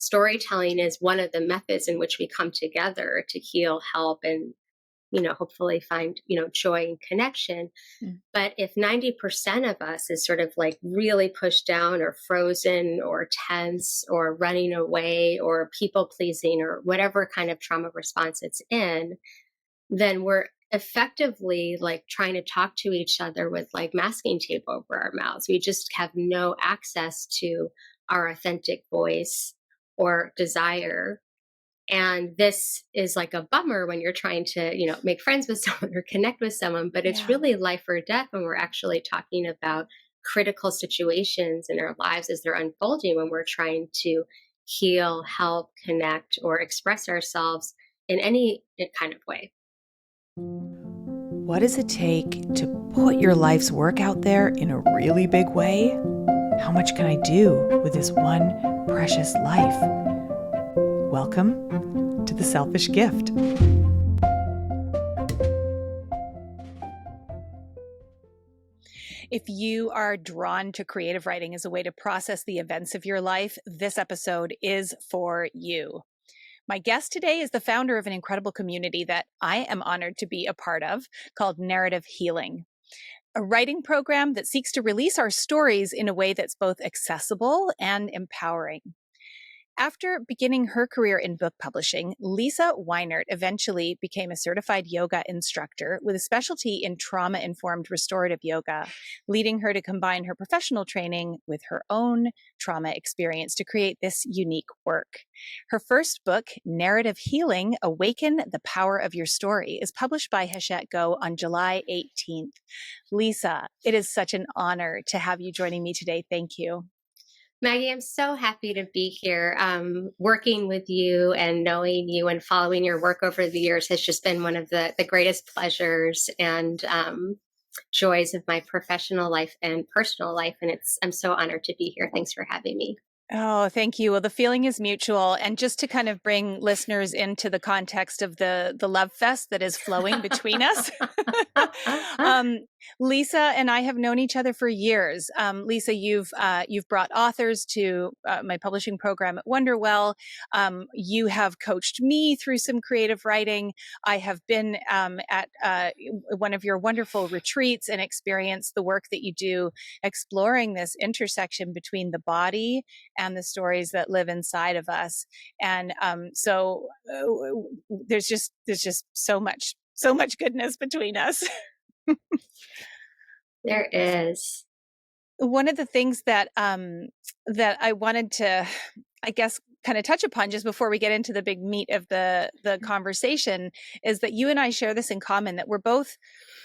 storytelling is one of the methods in which we come together to heal, help, and hopefully find joy and connection. Mm. But if 90% of us is sort of like really pushed down or frozen or tense or running away or people pleasing or whatever kind of trauma response it's in, then we're effectively like trying to talk to each other with like masking tape over our mouths. We just have no access to our authentic voice or desire. And this is like a bummer when you're trying to, make friends with someone or connect with someone, but it's Yeah. really life or death when we're actually talking about critical situations in our lives as they're unfolding, when we're trying to heal, help, connect, or express ourselves in any kind of way. What does it take to put your life's work out there in a really big way? How much can I do with this one precious life? Welcome to The Selfish Gift. If you are drawn to creative writing as a way to process the events of your life, this episode is for you. My guest today is the founder of an incredible community that I am honored to be a part of called Narrative Healing, a writing program that seeks to release our stories in a way that's both accessible and empowering. After beginning her career in book publishing, Lisa Weinert eventually became a certified yoga instructor with a specialty in trauma-informed restorative yoga, leading her to combine her professional training with her own trauma experience to create this unique work. Her first book, Narrative Healing, Awaken, the Power of Your Story, is published by Hachette Go on July 18th. Lisa, it is such an honor to have you joining me today. Thank you. Maggie, I'm so happy to be here. Working with you and knowing you and following your work over the years has just been one of the greatest pleasures and joys of my professional life and personal life. And I'm so honored to be here. Thanks for having me. Oh, thank you. Well, the feeling is mutual. And just to kind of bring listeners into the context of the love fest that is flowing between us, Lisa and I have known each other for years. Lisa, you've brought authors to my publishing program at Wonderwell. You have coached me through some creative writing. I have been at one of your wonderful retreats and experienced the work that you do exploring this intersection between the body and the stories that live inside of us. And so there's just so much goodness between us. There is. One of the things that that I wanted to, I guess, kind of touch upon just before we get into the big meat of the conversation is that you and I share this in common, that we're both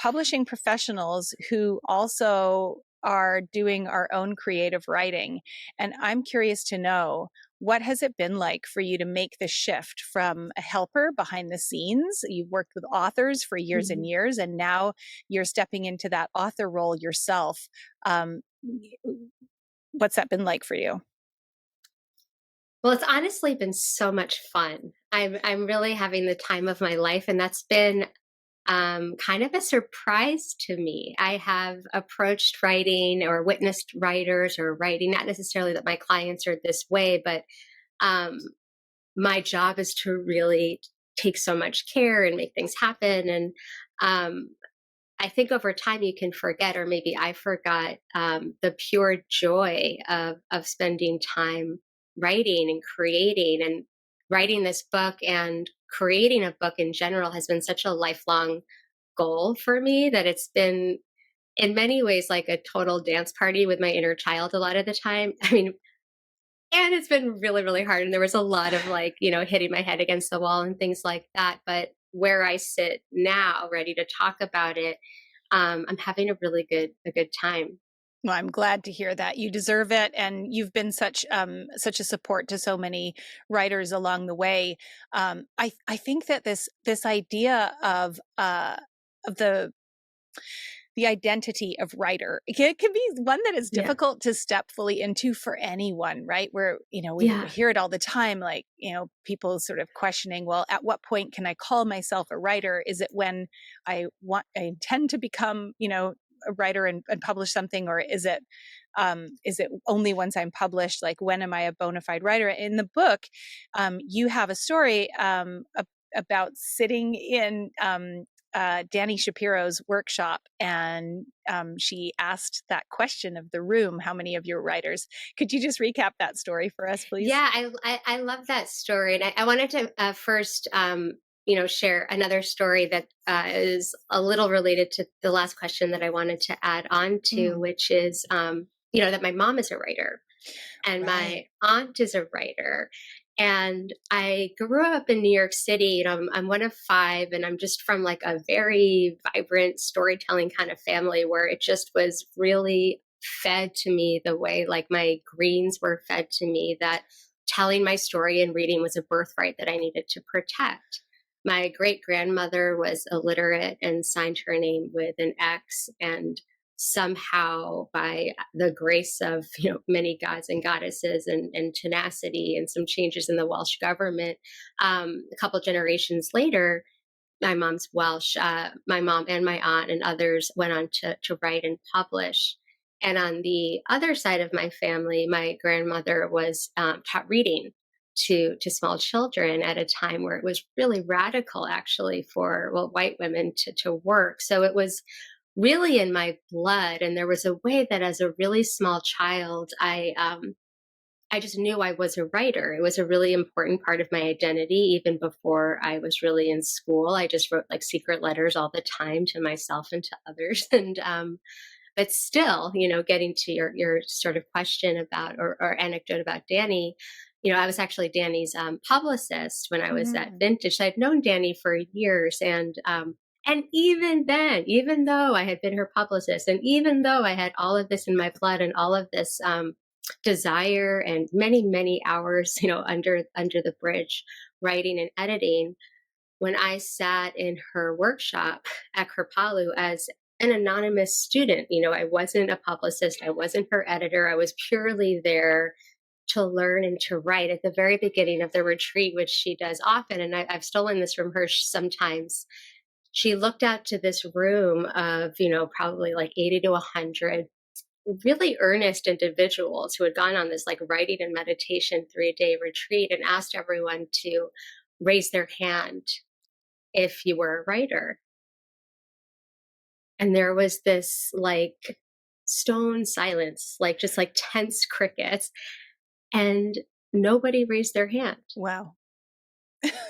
publishing professionals who also are doing our own creative writing. And I'm curious to know, what has it been like for you to make the shift from a helper behind the scenes? You've worked with authors for years and years, and now you're stepping into that author role yourself. What's that been like for you? Well, it's honestly been so much fun. I'm really having the time of my life, and that's been kind of a surprise to me. I have approached writing or witnessed writers or writing, not necessarily that my clients are this way, but um, my job is to really take so much care and make things happen. And I think over time you can forget, or maybe I forgot, the pure joy of spending time writing and creating. And writing this book and creating a book in general has been such a lifelong goal for me that it's been in many ways like a total dance party with my inner child a lot of the time. I mean, and it's been really, really hard. And there was a lot of like, hitting my head against the wall and things like that. But where I sit now, ready to talk about it, I'm having a really good time. Well, I'm glad to hear that. You deserve it, and you've been such a support to so many writers along the way. I think that this idea of the identity of writer, it can be one that is Yeah. difficult to step fully into for anyone, right? Where, we Yeah. hear it all the time, like, people sort of questioning, well, at what point can I call myself a writer? Is it when I intend to become, a writer and publish something, or is it Is it only once I'm published? Like, when am I a bona fide writer? In the book, you have a story about sitting in Danny Shapiro's workshop, and she asked that question of the room, how many of your writers? Could you just recap that story for us, please? Yeah, I love that story, and I wanted to first, share another story that is a little related to the last question that I wanted to add on to, Mm, which is, that my mom is a writer and right. my aunt is a writer. And I grew up in New York City. I'm one of five, and I'm just from like a very vibrant storytelling kind of family where it just was really fed to me the way like my greens were fed to me, that telling my story and reading was a birthright that I needed to protect. My great grandmother was illiterate and signed her name with an X, and somehow by the grace of many gods and goddesses and tenacity and some changes in the Welsh government, a couple generations later, my mom's Welsh. My mom and my aunt and others went on to write and publish. And on the other side of my family, my grandmother was taught reading to small children at a time where it was really radical, actually, for white women to work. So it was really in my blood, and there was a way that as a really small child, I just knew I was a writer. It was a really important part of my identity even before I was really in school. I just wrote like secret letters all the time to myself and to others. And but still, getting to your sort of question about or anecdote about Danny, I was actually Danny's publicist when I was at Mm, Vintage. So I'd known Danny for years, and even then, even though I had been her publicist, and even though I had all of this in my blood and all of this desire and many hours, under the bridge, writing and editing, when I sat in her workshop at Kripalu as an anonymous student. I wasn't a publicist, I wasn't her editor, I was purely there to learn and to write at the very beginning of the retreat, which she does often. And I've stolen this from her sometimes. She looked out to this room of, probably like 80 to 100 really earnest individuals who had gone on this like writing and meditation 3-day retreat, and asked everyone to raise their hand if you were a writer. And there was this like stone silence, like just like tense crickets, and nobody raised their hand. wow.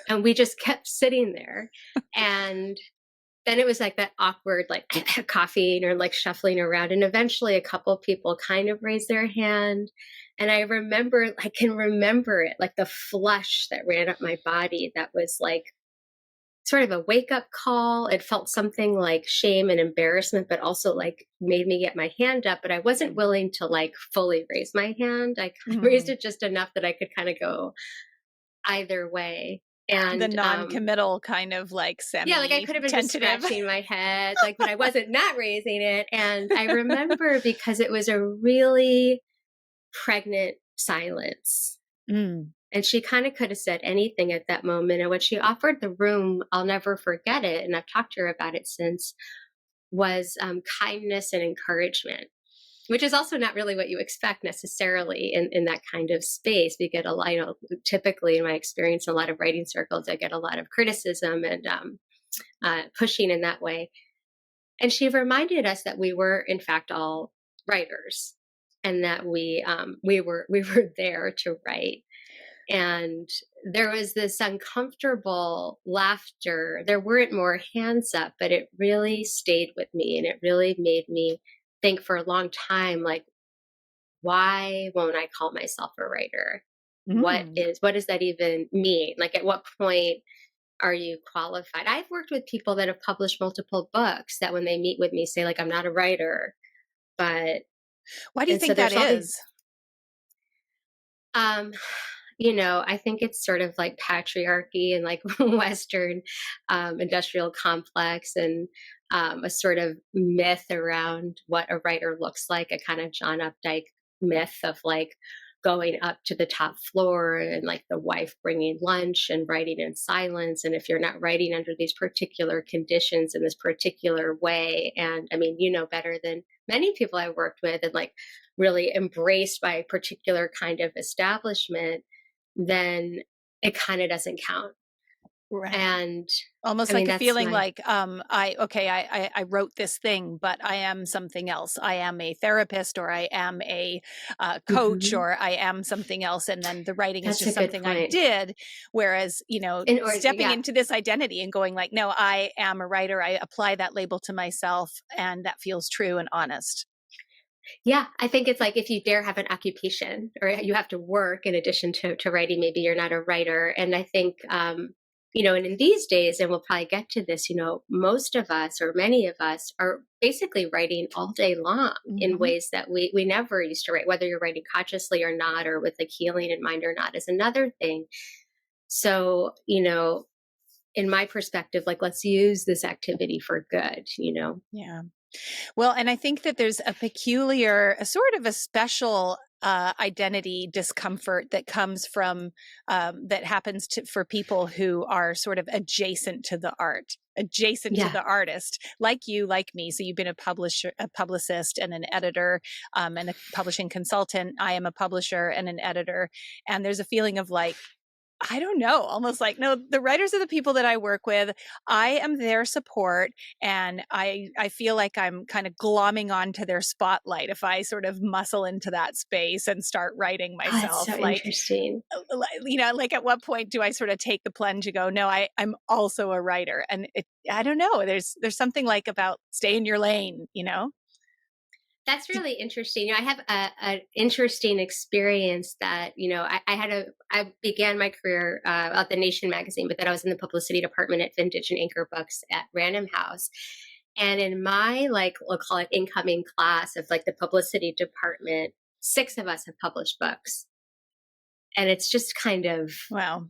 And we just kept sitting there. And then it was like that awkward, like coughing or like shuffling around. And eventually a couple people kind of raised their hand. And I can remember it, like the flush that ran up my body that was like sort of a wake up call. It felt something like shame and embarrassment, but also like made me get my hand up. But I wasn't willing to like fully raise my hand. I raised Mm. it just enough that I could kind of go either way. The And non-committal kind of like yeah, like I could have been just semi-tentative. scratching my head, like, but I wasn't not raising it. And I remember because it was a really pregnant silence. Mm. And she kind of could have said anything at that moment. And what she offered the room, I'll never forget it. And I've talked to her about it since, was kindness and encouragement, which is also not really what you expect necessarily in that kind of space. We get a lot, typically in my experience, in a lot of writing circles, I get a lot of criticism and pushing in that way. And she reminded us that we were, in fact, all writers, and that we were there to write. And there was this uncomfortable laughter. There weren't more hands up, but it really stayed with me, and it really made me think for a long time, like, why won't I call myself a writer? Mm. What does that even mean? Like, at what point are you qualified? I've worked with people that have published multiple books that when they meet with me say like, I'm not a writer, but, Why do you and so think that there's all these, is? um, I think it's sort of like patriarchy and like Western industrial complex, and a sort of myth around what a writer looks like, a kind of John Updike myth of like going up to the top floor and like the wife bringing lunch and writing in silence. And if you're not writing under these particular conditions in this particular way, and I mean, you know better than many people I worked with, and like really embraced by a particular kind of establishment, then it kind of doesn't count. Right. And I Almost mean, like a that's feeling my, like, I wrote this thing, but I am something else. I am a therapist, or I am a coach, Mhm. or I am something else. And then the writing is That's a just good something I point. did. Whereas, In or stepping yeah, into this identity and going like, no, I am a writer. I apply that label to myself, and that feels true and honest. yeah, I think it's like if you dare have an occupation or you have to work in addition to writing, maybe you're not a writer. And I think, and in these days, and we'll probably get to this, most of us or many of us are basically writing all day long in Hmm. ways that we never used to write, whether you're writing consciously or not, or with like healing in mind or not, is another thing. So, in my perspective, like, let's use this activity for good. Yeah. Well, and I think that there's a sort of a special identity discomfort that comes from that happens for people who are sort of adjacent to the art, adjacent to Yeah. the artist, like you, like me. So you've been a publisher, a publicist, and an editor, and a publishing consultant. I am a publisher and an editor, and there's a feeling of like, I don't know, almost like, no, the writers are the people that I work with. I am their support, and I feel like I'm kind of glomming onto their spotlight if I sort of muscle into that space and start writing Oh, that's myself. so Like, interesting. like at what point do I sort of take the plunge and go, no, I'm also a writer? And I don't know. There's something like about stay in your lane. That's really interesting. I have an interesting experience that, I began my career at the Nation magazine, but then I was in the publicity department at Vintage and Anchor Books at Random House. And in my, like, we'll call it incoming class of like the publicity department, six of us have published books. And it's just kind of, Wow.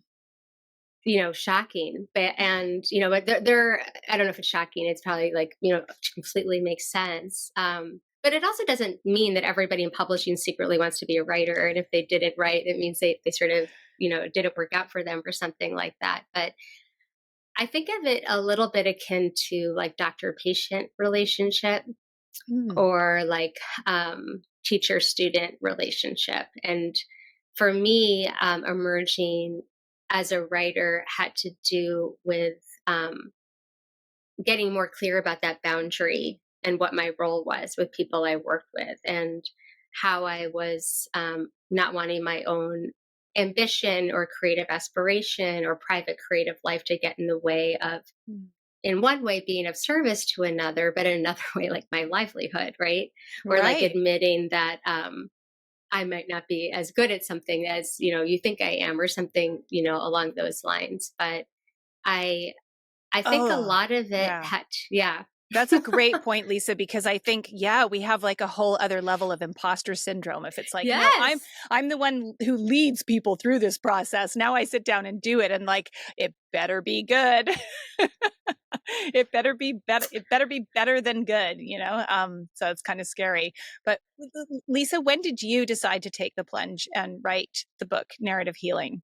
shocking. But they're, I don't know if it's shocking. It's probably like, completely makes sense. But it also doesn't mean that everybody in publishing secretly wants to be a writer. And if they didn't write, it means they sort of, didn't work out for them or something like that. But I think of it a little bit akin to like doctor patient relationship Mm. or like teacher student relationship. And for me, emerging as a writer had to do with getting more clear about that boundary and what my role was with people I worked with, and how I was not wanting my own ambition or creative aspiration or private creative life to get in the way of, Mm. in one way, being of service to another, but in another way, like my livelihood, right? Or like Right. admitting that I might not be as good at something as you think I am, or something along those lines. But I I think a Oh, lot of it yeah. had, yeah. That's a great point, Lisa, because I think, yeah, we have like a whole other level of imposter syndrome. If it's like, no, I'm Yes. I'm the one who leads people through this process. Now I sit down and do it, and like, it better be good. It better be better. It better be better than good. So it's kind of scary. But Lisa, when did you decide to take the plunge and write the book, Narrative Healing?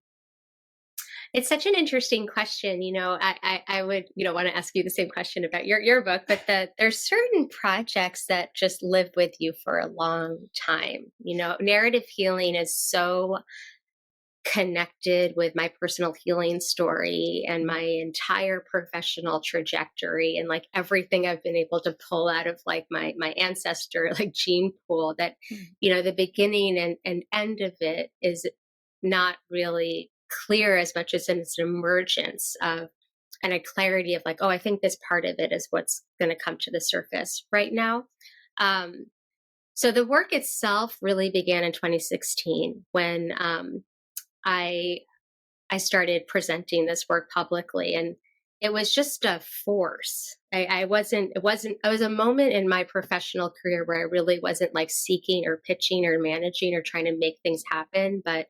It's such an interesting question. I would, want to ask you the same question about your book, but there's certain projects that just live with you for a long time. Narrative healing is so connected with my personal healing story and my entire professional trajectory, and like everything I've been able to pull out of like my ancestor like gene pool, that Mm. the beginning and end of it is not really clear as much as in its emergence of, and a clarity of like, oh, I think this part of it is what's going to come to the surface right now. Um, so the work itself really began in 2016 when I I started presenting this work publicly, and it was just a force. I wasn't, it wasn't, it was a moment in my professional career where I really wasn't like seeking or pitching or managing or trying to make things happen, but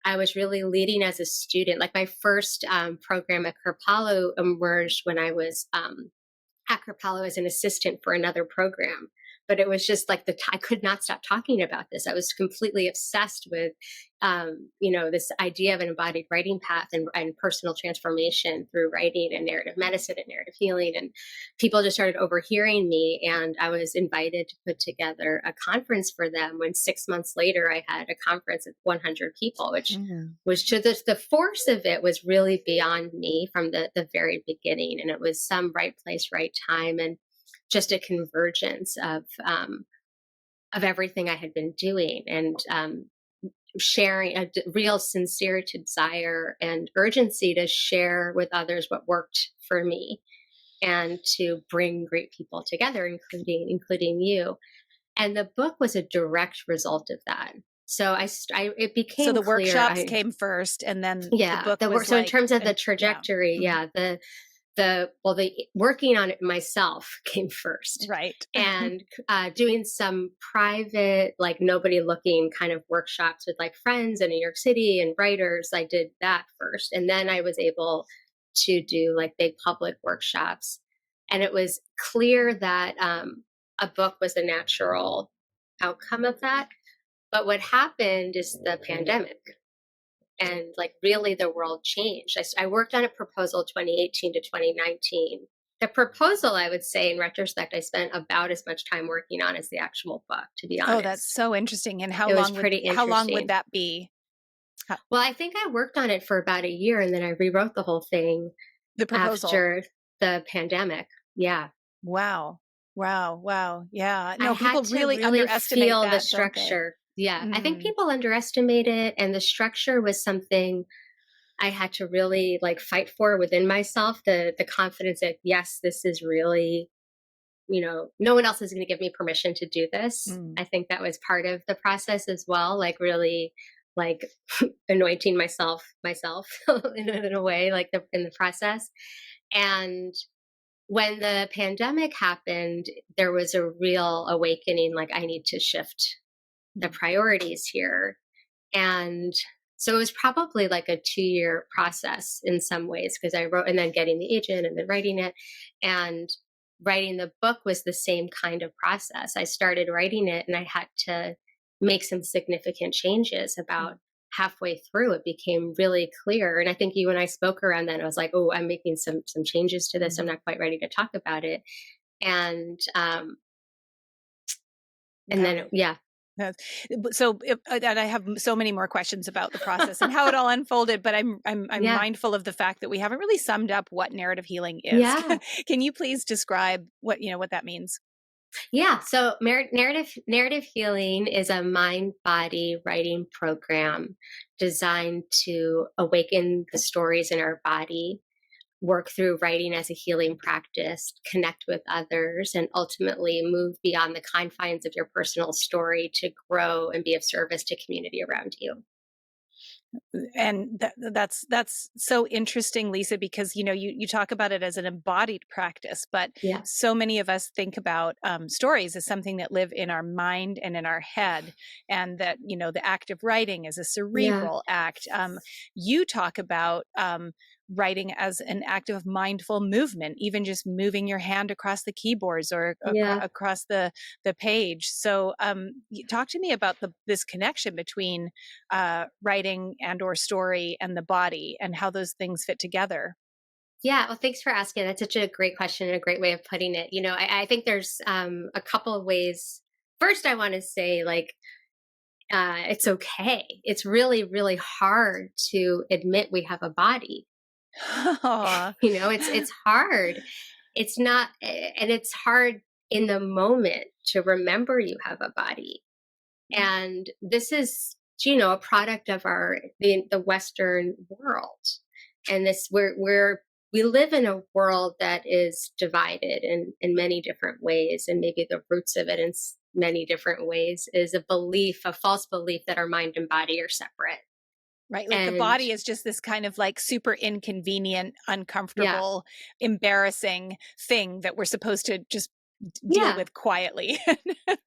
I was really leading as a student. Like my first program at Kerpalo emerged when I was at Kerpalo as an assistant for another program. but it was just like I could not stop talking about this. I was completely obsessed with, this idea of an embodied writing path and personal transformation through writing and narrative medicine and narrative healing. And people just started overhearing me. And I was invited to put together a conference for them when 6 months later, I had a conference of 100 people, which Mm. was to the force of it was really beyond me from the very beginning. And it was some right place, right time, and just a convergence of everything I had been doing, and sharing real sincere desire and urgency to share with others what worked for me and to bring great people together, including you. And the book was a direct result of that. So it So became the clear. workshops came first, and then the Yeah, book the work. was So in like, terms of the and yeah. trajectory, Mhm. yeah, the working on it myself came first, Right. and doing some private, like nobody looking kind of workshops with like friends in New York City and writers. I did that first, and then I was able to do like big public workshops, and it was clear that a book was a natural outcome of that. But what happened is the pandemic, and like really the world changed. I worked on a proposal 2018 to 2019. The proposal, I would say in retrospect, I spent about as much time working on as the actual book, to be Oh, that's honest. so interesting. And It was pretty how long would interesting. that be? Ho Well, I think I worked on it for about a year, and then I rewrote the whole thing The proposal. after the pandemic. Yeah. Wow. Wow, wow. Yeah. I No, had people to really really underestimate feel the that, don't they? structure. Yeah. I think Mhm. people underestimate it, and the structure was something I had to really like fight for within myself, the confidence that yes, this is really, no one else is going to give me permission to do this. Mm. I think that was part of the process as well, like really like anointing myself in a way, like in the process. And when the pandemic happened, there was a real awakening, like I need to shift the Mm. priorities here. And so it was probably like a 2-year process in some ways, because I wrote and then getting the agent and then writing it. And writing the book was the same kind of process. I started writing it and I had to make some significant changes. About Mm. halfway through, it became really clear. And I think you and I spoke around then. I was like, oh, I'm making some changes to this. I'm Mhm. not quite ready to talk about it. And Yeah. then yeah. That's so, and I have so many more questions about the process and how it all unfolded, but I'm Yeah. mindful of the fact that we haven't really summed up what narrative healing is. Yeah. Can you please describe what that means? Yeah, so narrative healing is a mind body writing program designed to awaken the stories in our body, work through writing as a healing practice, connect with others, and ultimately move beyond the confines of your personal story to grow and be of service to community around you. And that's so interesting, Lisa, because you talk about it as an embodied practice, but Yeah, so many of us think about stories as something that live in our mind and in our head, and that the act of writing is a yeah, cerebral act. You talk about writing as an act of mindful movement, even just moving your hand across the keyboards or yeah. across the page. So talk to me about this connection between writing and or story and the body and how those things fit together. Yeah, well, thanks for asking. That's such a great question and a great way of putting it. I think there's a couple of ways. First, I want to say, like, it's okay. It's really, really hard to admit we have a body. Aw. It's hard. It's not, and it's hard in the moment to remember you have a body. And this is, a product of the Western world, and this we live in a world that is divided in many different ways, and maybe the roots of it in many different ways is a false belief that our mind and body are separate. Right, like the And body is just this kind of like super inconvenient, yeah, uncomfortable, embarrassing thing that we're supposed to just deal yeah, with quietly. that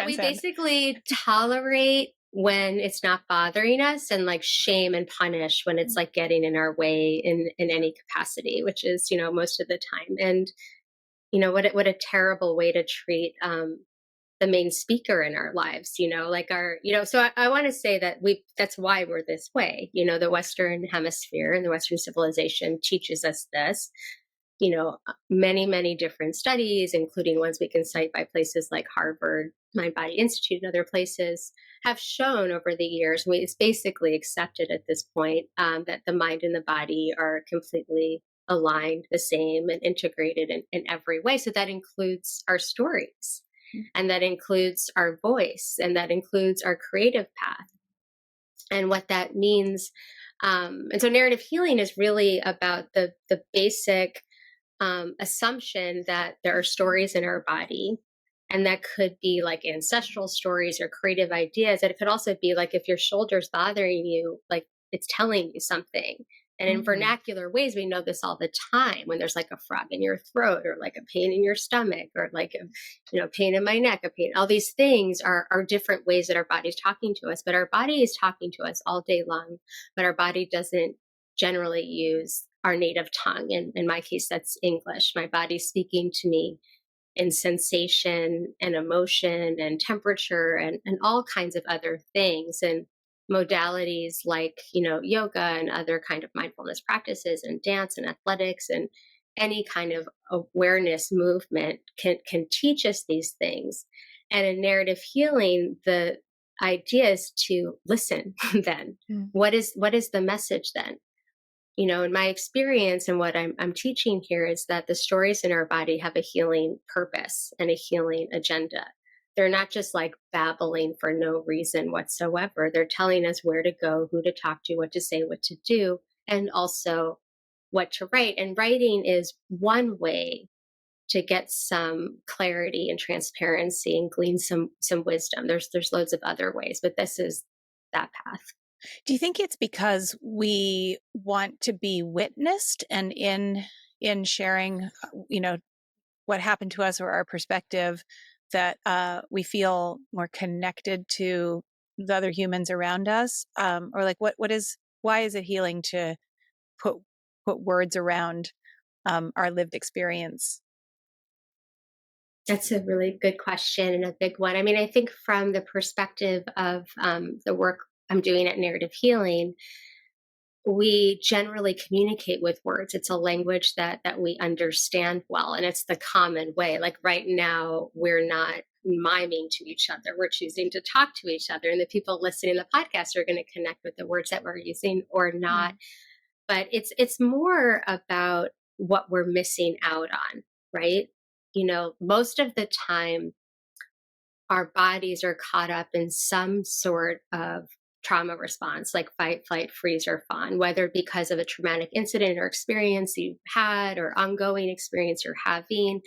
we Transcend. basically tolerate when it's not bothering us, and like shame and punish when it's like getting in our way in any capacity, which is most of the time. And what a terrible way to treat the main speaker in our lives, like so I want to say that that's why we're this way. The Western hemisphere and the Western civilization teaches us this. Many, many different studies, including ones we can cite by places like Harvard, Mind Body Institute, and other places, have shown over the years, it's basically accepted at this point, that the mind and the body are completely aligned, the same, and integrated in every way. So that includes our stories, and that includes our voice, and that includes our creative path, and what that means. And so narrative healing is really about the basic assumption that there are stories in our body, and that could be like ancestral stories or creative ideas. And it could also be like if your shoulder's bothering you, like it's telling you something. And in Mm. vernacular ways, we know this all the time when there's like a frog in your throat, or like a pain in your stomach, or like a pain in my neck, a pain. All these things are different ways that our body's talking to us. But our body is talking to us all day long. But our body doesn't generally use our native tongue. And in my case, that's English. My body's speaking to me in sensation and emotion and temperature, and all kinds of other things. And modalities like, yoga and other kind of mindfulness practices and dance and athletics and any kind of awareness movement can teach us these things. And in narrative healing, the idea is to listen then. Mm. What is the message then? In my experience and what I'm teaching here is that the stories in our body have a healing purpose and a healing agenda. They're not just like babbling for no reason whatsoever. They're telling us where to go, who to talk to, what to say, what to do, and also what to write. And writing is one way to get some clarity and transparency and glean some wisdom. There's loads of other ways, but this is that path. Do you think it's because we want to be witnessed, and in sharing, what happened to us or our perspective, that we feel more connected to the other humans around us, or like what is why is it healing to put put words around our lived experience? That's a really good question and a big one. I mean, I think from the perspective of the work I'm doing at Narrative Healing, we generally communicate with words. It's a language that we understand well, and it's the common way. Like right now, we're not miming to each other. We're choosing to talk to each other, and the people listening to the podcast are going to connect with the words that we're using or not. Mm. But it's more about what we're missing out on, right? Most of the time our bodies are caught up in some sort of trauma response, like fight, flight, freeze, or fawn, whether because of a traumatic incident or experience you've had or ongoing experience you're having.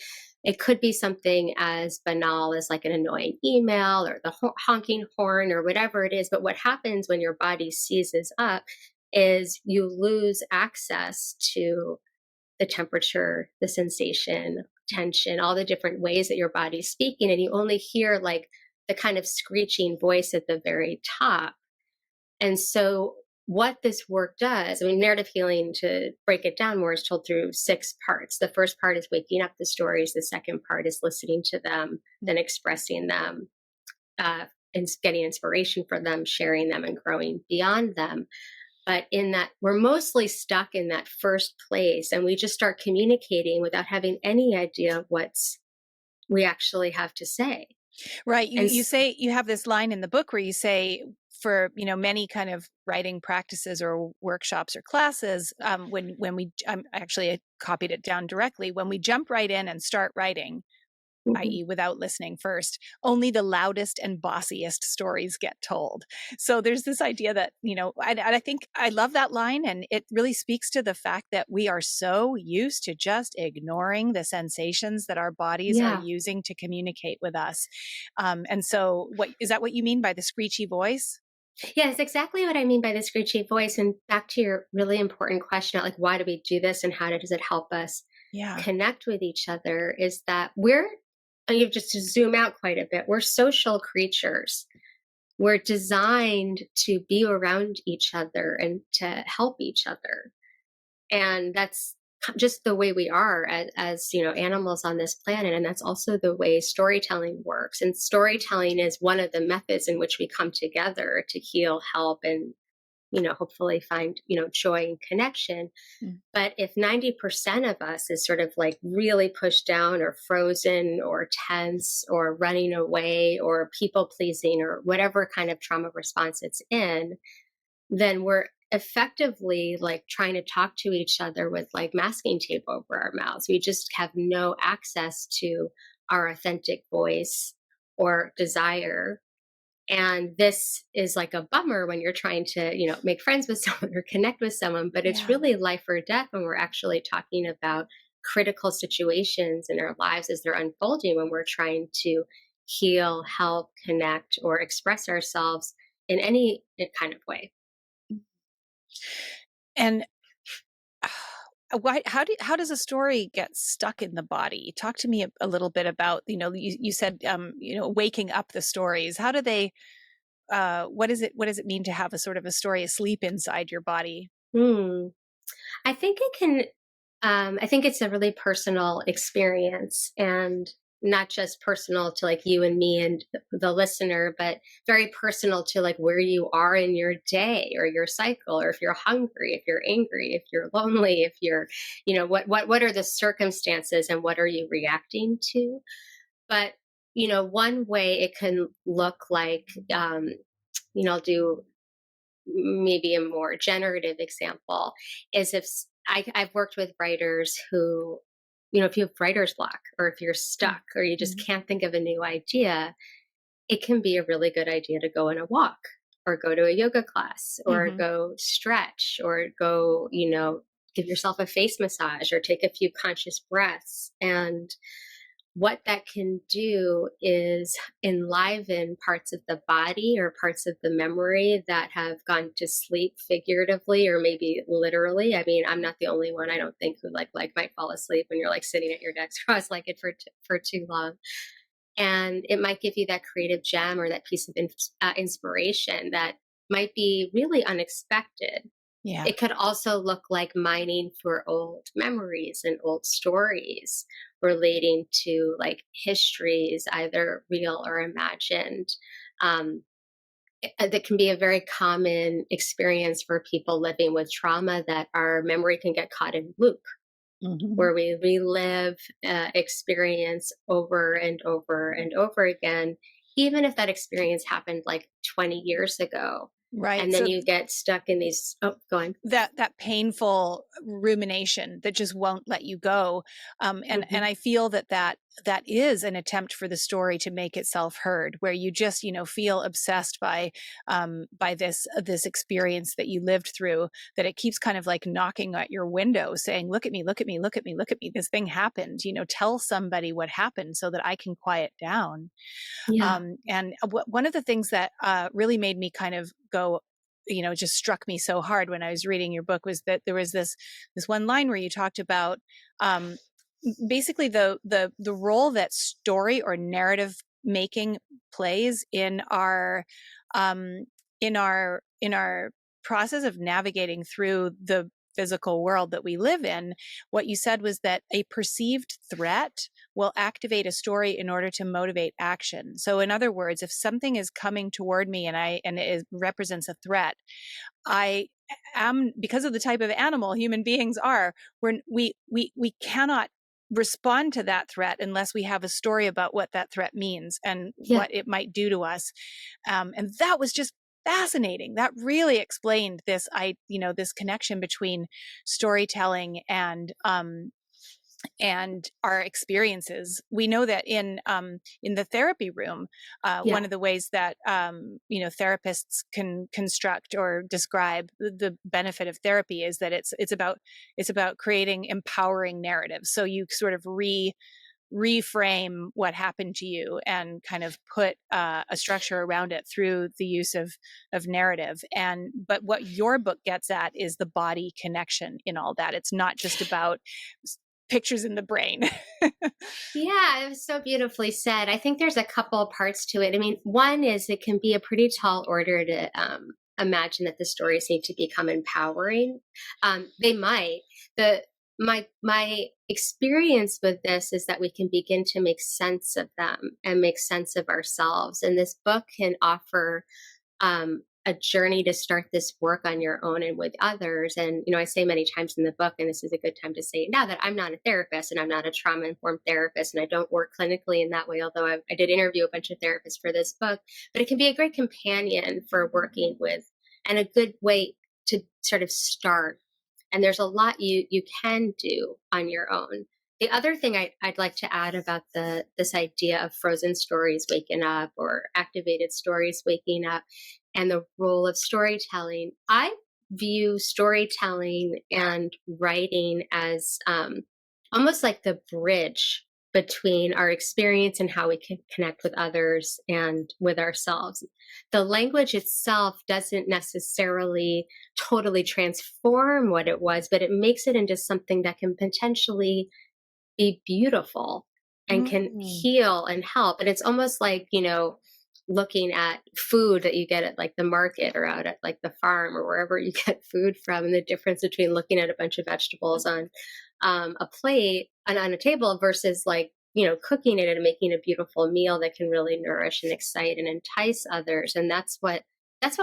It could be something as banal as like an annoying email or the honking horn or whatever it is. But what happens when your body seizes up is you lose access to the temperature, the sensation, tension, all the different ways that your body's speaking. And you only hear like the kind of screeching voice at the very top. And so, what this work does, I mean, narrative healing, to break it down more, is told through 6 parts. The first part is waking up the stories, the second part is listening to them, then expressing them, and getting inspiration from them, sharing them, and growing beyond them. But in that, we're mostly stuck in that first place, and we just start communicating without having any idea what's we actually have to say. Right. And You say, you have this line in the book where you say, for many kind of writing practices or workshops or classes, when we actually I copied it down directly, when we jump right in and start writing, Mhm. i.e., without listening first, only the loudest and bossiest stories get told. So there's this idea that, I think I love that line. And it really speaks to the fact that we are so used to just ignoring the sensations that our bodies are Yeah. using to communicate with us. And so, what is that what you mean by the screechy voice? Yeah, it's exactly what I mean by the screechy voice. And back to your really important question, like, why do we do this and how does it help us Yeah. connect with each other? Is that you just to zoom out quite a bit, we're social creatures. We're designed to be around each other and to help each other. And that's just the way we are as animals on this planet, and that's also the way storytelling works. And storytelling is one of the methods in which we come together to heal, help, and hopefully find joy and connection. Mm. But if 90% of us is sort of like really pushed down or frozen or tense or running away or people pleasing or whatever kind of trauma response it's in, then we're effectively like trying to talk to each other with like masking tape over our mouths. We just have no access to our authentic voice or desire. And this is like a bummer when you're trying to, make friends with someone or connect with someone, but it's Yeah. really life or death when we're actually talking about critical situations in our lives as they're unfolding, when we're trying to heal, help, connect, or express ourselves in any kind of way. And why how does a story get stuck in the body? Talk to me a little bit about, you said, waking up the stories. How do they what does it mean to have a sort of a story asleep inside your body? Hmm. I think it can I think it's a really personal experience, and not just personal to like you and me and the listener, but very personal to like where you are in your day or your cycle, or if you're hungry, if you're angry, if you're lonely, if you're, what are the circumstances and what are you reacting to? But, one way it can look like, I'll do maybe a more generative example is I've worked with writers who, if you have writer's block or if you're Mm. stuck or you just Mhm. can't think of a new idea, it can be a really good idea to go on a walk or go to a yoga class or Mhm. go stretch or go, give yourself a face massage or take a few conscious breaths. And what that can do is enliven parts of the body or parts of the memory that have gone to sleep figuratively or maybe literally. I mean, I'm not the only one, I don't think, who like might fall asleep when you're like sitting at your desk cross-legged for too long. And it might give you that creative gem or that piece of inspiration that might be really unexpected. Yeah. It could also look like mining for old memories and old stories relating to like histories, either real or imagined. Um, that can be a very common experience for people living with trauma, that our memory can get caught in loop, Mhm. where we relive experience over and over and over again, even if that experience happened like 20 years ago. Right. And then So you get stuck in these, oh, go on. that painful rumination that just won't let you go, and Mhm. I feel that is an attempt for the story to make itself heard, where you just feel obsessed by this experience that you lived through, that it keeps kind of like knocking at your window saying, look at me, look at me, look at me, look at me, this thing happened, tell somebody what happened so that I can quiet down. Yeah. And one of the things that really made me kind of go, just struck me so hard when I was reading your book, was that there was this one line where you talked about um, basically the role that story or narrative making plays um, in our process of navigating through the physical world that we live in. What you said was that a perceived threat will activate a story in order to motivate action. So in other words, if something is coming toward me and it represents a threat, I am, because of the type of animal human beings are, we cannot respond to that threat unless we have a story about what that threat means and Yeah. what it might do to us. And that was just fascinating. That really explained this connection between storytelling and our experiences. We know that in the therapy room, one Yeah. of the ways that therapists can construct or describe the benefit of therapy is that it's about creating empowering narratives. So you sort of reframe what happened to you and kind of put a structure around it through the use of narrative. And but what your book gets at is the body connection in all that. It's not just about pictures in the brain. Yeah, it was so beautifully said. I think there's a couple of parts to it. I mean, one is it can be a pretty tall order to imagine that the stories need to become empowering. They might. my experience with this is that we can begin to make sense of them and make sense of ourselves. And this book can offer a journey to start this work on your own and with others. And, I say many times in the book, and this is a good time to say it now, that I'm not a therapist and I'm not a trauma informed therapist and I don't work clinically in that way, although I did interview a bunch of therapists for this book. But it can be a great companion for working with and a good way to sort of start. And there's a lot you can do on your own. The other thing I'd like to add about this idea of frozen stories waking up or activated stories waking up and the role of storytelling, I view storytelling and writing as almost like the bridge between our experience and how we can connect with others and with ourselves. The language itself doesn't necessarily totally transform what it was, but it makes it into something that can potentially be beautiful and can Mm. heal and help. And it's almost like, looking at food that you get at like the market or out at like the farm or wherever you get food from, and the difference between looking at a bunch of vegetables on a plate and on a table versus like, cooking it and making a beautiful meal that can really nourish and excite and entice others. And that's what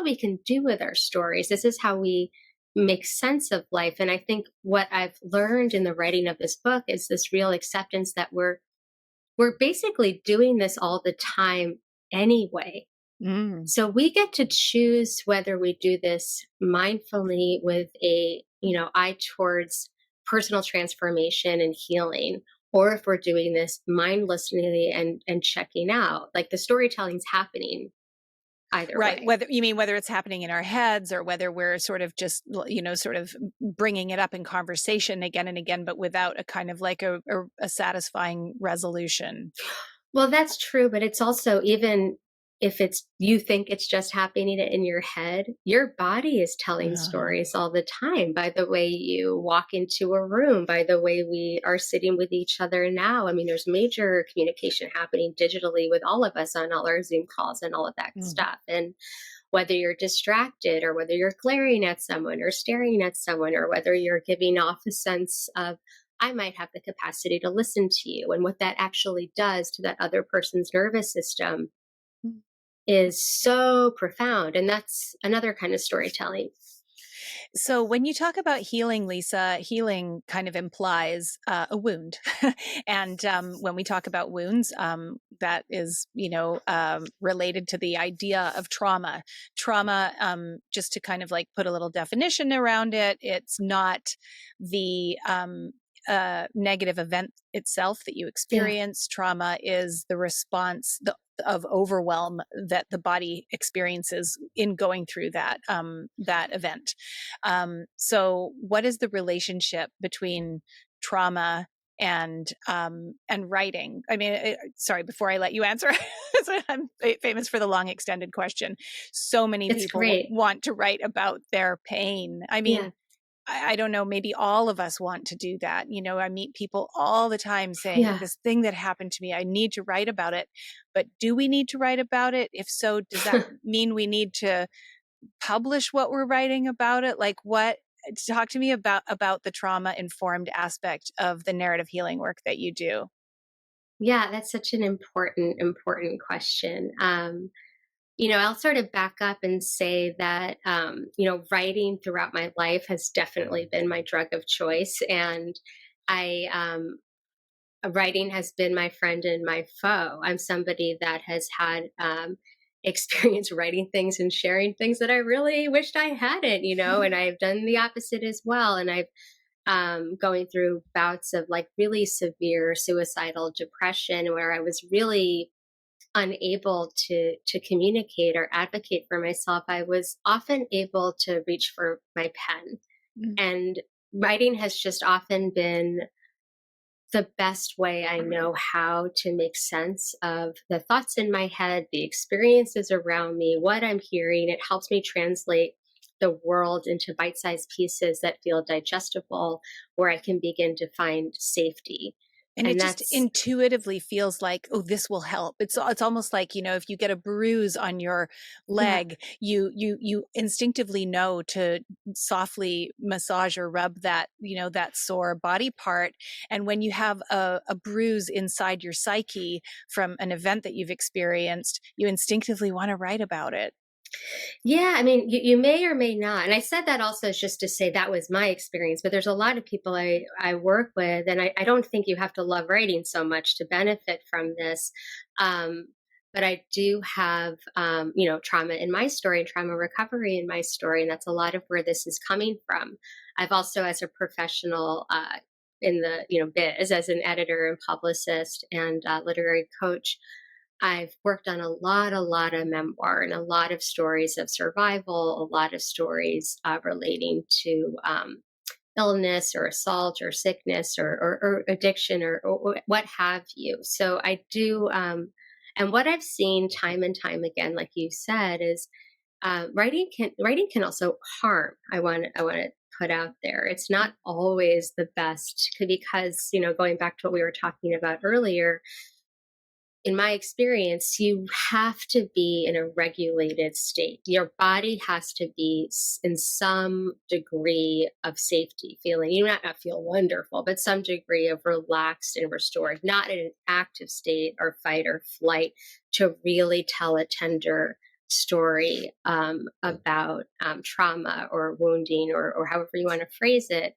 we can do with our stories. This is how we make sense of life. And I think what I've learned in the writing of this book is this real acceptance that we're basically doing this all the time anyway. Mm. So we get to choose whether we do this mindfully with a, eye towards personal transformation and healing, or if we're doing this mindlessly and checking out. Like the storytelling's happening either Right. way. Whether you mean whether it's happening in our heads or whether we're sort of just, sort of bringing it up in conversation again and again, but without a kind of like a satisfying resolution. Well, that's true, but it's also, even if it's you think it's just happening in your head, your body is telling Uh, stories all the time by the way you walk into a room, by the way we are sitting with each other now. I mean, there's major communication happening digitally with all of us on all our Zoom calls and all of that mm. stuff. And whether you're distracted or whether you're glaring at someone or staring at someone or whether you're giving off a sense of, I might have the capacity to listen to you, and what that actually does to that other person's nervous system is so profound. And that's another kind of storytelling. So when you talk about healing, Lisa, healing kind of implies a wound, and when we talk about wounds, that is, related to the idea of trauma. Trauma, just to kind of like put a little definition around it, it's not the negative event itself that you Yeah. experience. Trauma is the response of overwhelm that the body experiences in going through that event. So, what is the relationship between trauma and writing? I mean, sorry, before I let you answer, so I'm famous for the long extended question. So many It's people great. want to write about their pain. I mean, Yeah. I don't know, maybe all of us want to do that. I meet people all the time saying, Yeah. this thing that happened to me, I need to write about it. But do we need to write about it? If so, does that mean we need to publish what we're writing about it? Like what? Talk to me about the trauma informed aspect of the narrative healing work that you do. Yeah, that's such an important question. I'll sort of back up and say that, writing throughout my life has definitely been my drug of choice. And I, writing has been my friend and my foe. I'm somebody that has had experience writing things and sharing things that I really wished I hadn't, and I've done the opposite as well. And I've going through bouts of like really severe suicidal depression where I was really unable to communicate or advocate for myself. I was often able to reach for my pen, Mm. and writing has just often been the best way I know how to make sense of the thoughts in my head, the experiences around me, what I'm hearing. It helps me translate the world into bite sized pieces that feel digestible, where I can begin to find safety. And it And just that's, intuitively feels like, oh, this will help. It's almost like, if you get a bruise on your yeah. leg, you instinctively know to softly massage or rub that sore body part. And when you have a bruise inside your psyche from an event that you've experienced, you instinctively want to write about it. Yeah, I mean, you may or may not. And I said that also is just to say that was my experience, but there's a lot of people I work with, and I don't think you have to love writing so much to benefit from this. Um, but I do have, trauma in my story and trauma recovery in my story. And that's a lot of where this is coming from. I've also, as a professional, in the biz as an editor and publicist and literary coach, I've worked on a lot of memoir and a lot of stories of survival, a lot of stories relating to illness or assault or sickness or addiction or what have you. So I do, and what I've seen time and time again, like you said, is writing can also harm. I want to put out there. It's not always the best because going back to what we were talking about earlier, in my experience, you have to be in a regulated state. Your body has to be in some degree of safety feeling. You might not feel wonderful, but some degree of relaxed and restored, not in an active state or fight or flight to really tell a tender story about trauma or wounding or however you want to phrase it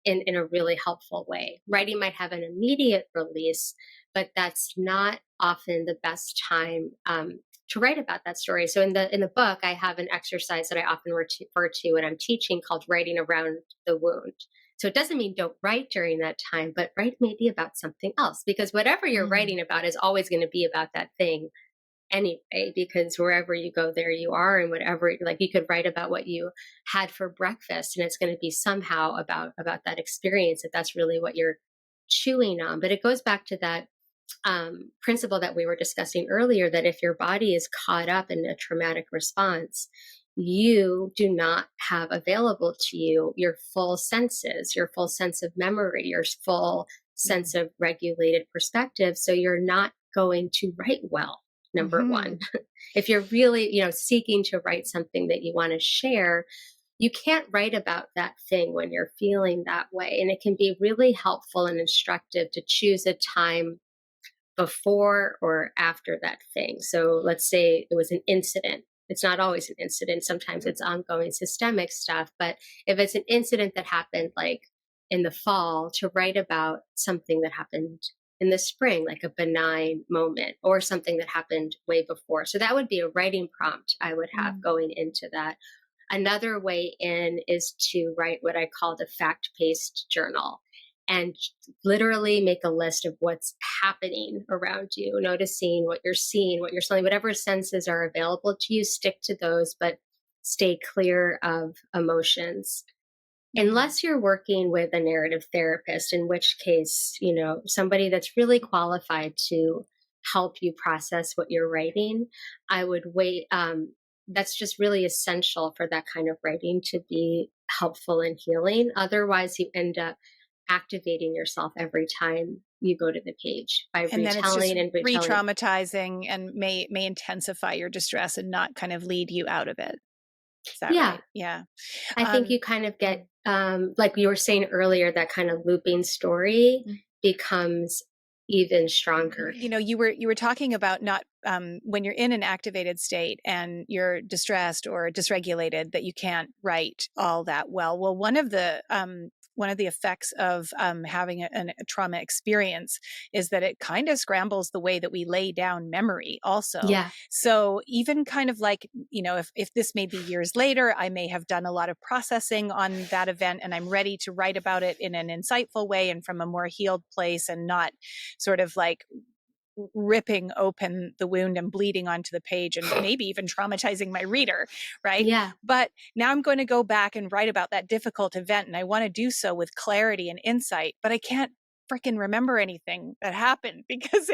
in a really helpful way. Writing might have an immediate release, but that's not often the best time to write about that story. So in the book, I have an exercise that I often refer to when I'm teaching called writing around the wound. So it doesn't mean don't write during that time, but write maybe about something else, because whatever you're Mm. writing about is always going to be about that thing anyway, because wherever you go, there you are. And whatever, like, you could write about what you had for breakfast, and it's going to be somehow about that experience, if that's really what you're chewing on. But it goes back to that principle that we were discussing earlier, that if your body is caught up in a traumatic response, you do not have available to you your full senses, your full sense of memory, your full Mm. sense of regulated perspective. So you're not going to write well, number one. Hmm. If you're really, seeking to write something that you want to share, you can't write about that thing when you're feeling that way. And it can be really helpful and instructive to choose a time before or after that thing. So let's say it was an incident. It's not always an incident. Sometimes it's ongoing systemic stuff. But if it's an incident that happened like in the fall, to write about something that happened in the spring, like a benign moment, or something that happened way before. So that would be a writing prompt I would have Mm. going into that. Another way in is to write what I call the fact paced journal, and literally make a list of what's happening around you, noticing what you're seeing, what you're smelling, whatever senses are available to you, stick to those, but stay clear of emotions. Mm. Unless you're working with a narrative therapist, in which case, somebody that's really qualified to help you process what you're writing, I would wait. That's just really essential for that kind of writing to be helpful and healing. Otherwise, you end up activating yourself every time you go to the page by And then it's just retelling and retelling. re-traumatizing and may intensify your distress and not kind of lead you out of it. Is that Yeah, right? Yeah. I think Um, you kind of mm, get, like you were saying earlier, that kind of looping story mm. becomes even stronger. You were talking about not when you're in an activated state and you're distressed or dysregulated, that you can't write all that well. Well, one of the effects of having a trauma experience is that it kind of scrambles the way that we lay down memory also. Yeah. So even kind of like, if this may be years later, I may have done a lot of processing on that event and I'm ready to write about it in an insightful way and from a more healed place, and not sort of like ripping open the wound and bleeding onto the page and maybe even traumatizing my reader, right? Yeah. But now I'm going to go back and write about that difficult event, and I want to do so with clarity and insight, but I can't freaking remember anything that happened because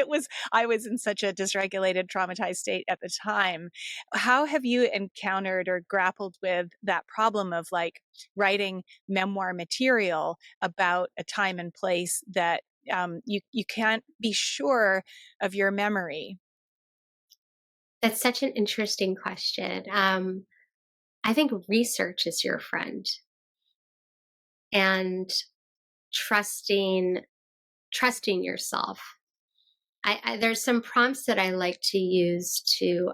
I was in such a dysregulated, traumatized state at the time. How have you encountered or grappled with that problem of like writing memoir material about a time and place that you can't be sure of your memory. That's such an interesting question. I think research is your friend, and trusting trusting yourself. There's some prompts that I like to use to.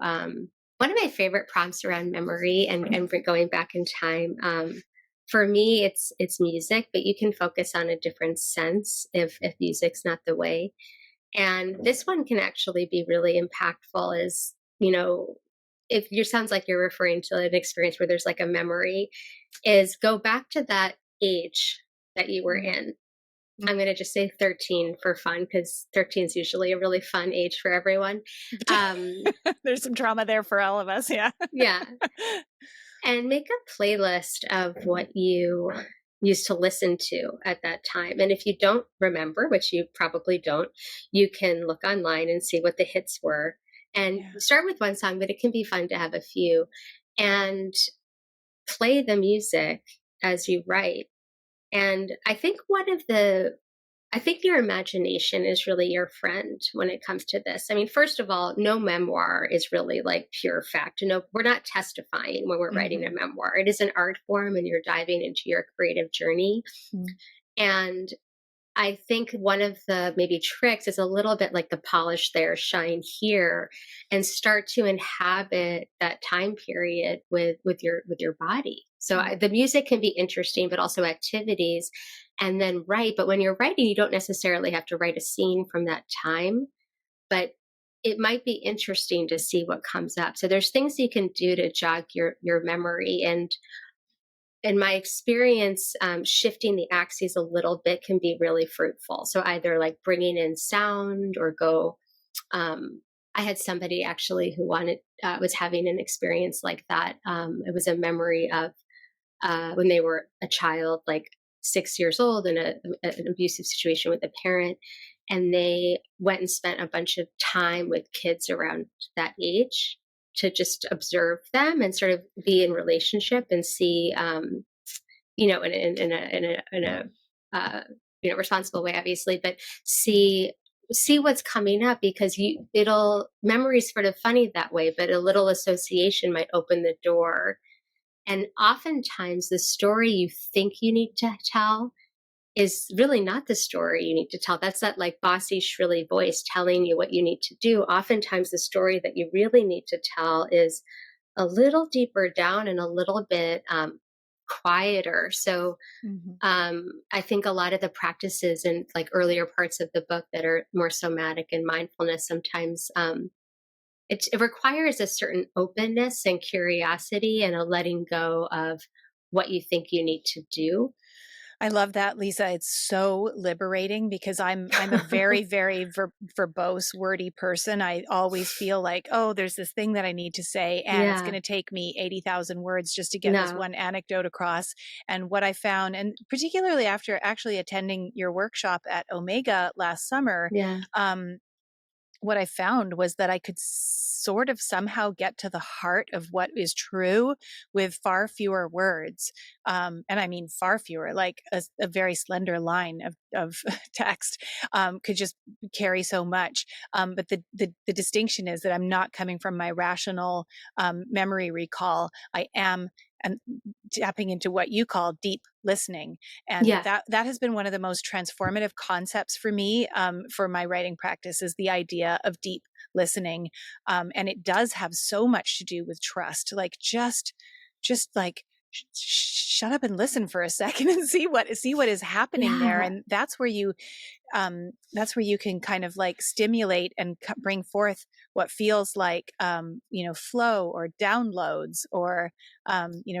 One of my favorite prompts around memory and going back in time. For me, it's music, but you can focus on a different sense if music's not the way. And this one can actually be really impactful. Is if you sounds like you're referring to an experience where there's like a memory, is go back to that age that you were Mm. in. I'm going to just say 13 for fun because 13 is usually a really fun age for everyone. Um, There's some trauma there for all of us. Yeah. yeah. And make a playlist of what you used to listen to at that time. And if you don't remember, which you probably don't, you can look online and see what the hits were and Yeah. start with one song, but it can be fun to have a few and play the music as you write. And I think your imagination is really your friend when it comes to this. I mean, first of all, no memoir is really like pure fact. No, we're not testifying when we're writing a Hmm. memoir. It is an art form and you're diving into your creative journey. Mm. And I think one of the maybe tricks is a little bit like the polish there, shine here, and start to inhabit that time period with your body. So Mm. the music can be interesting, but also activities, and then write. But when you're writing, you don't necessarily have to write a scene from that time, but it might be interesting to see what comes up. So there's things you can do to jog your memory, and in my experience, shifting the axes a little bit can be really fruitful. So either like bringing in sound or go. I had somebody actually who was having an experience like that. It was a memory of when they were a child, like 6 years old, in an abusive situation with a parent, and they went and spent a bunch of time with kids around that age to just observe them and sort of be in relationship and see, in a responsible way, obviously, but see what's coming up because it'll memory's sort of funny that way, but a little association might open the door. And oftentimes, the story you think you need to tell is really not the story you need to tell. That's that like bossy, shrilly voice telling you what you need to do. Oftentimes, the story that you really need to tell is a little deeper down and a little bit quieter. So, Mhm. I think a lot of the practices in like earlier parts of the book that are more somatic and mindfulness sometimes it requires a certain openness and curiosity and a letting go of what you think you need to do. I love that, Lisa. It's so liberating because I'm a very, very verbose, wordy person. I always feel like, oh, there's this thing that I need to say, and it's going Yeah. to take me 80,000 words just to get this No. one anecdote across. And what I found, and particularly after actually attending your workshop at Omega last summer, Yeah. um, what I found was that I could sort of somehow get to the heart of what is true with far fewer words. And I mean far fewer, like a very slender line of text could just carry so much. But the distinction is that I'm not coming from my rational memory recall. I am and tapping into what you call deep listening, and Yeah. that has been one of the most transformative concepts for me, for my writing practice, is the idea of deep listening. And it does have so much to do with trust, like just like shut up and listen for a second and see what is happening there. Yeah. And that's where you can kind of like stimulate and bring forth what feels like flow or downloads, or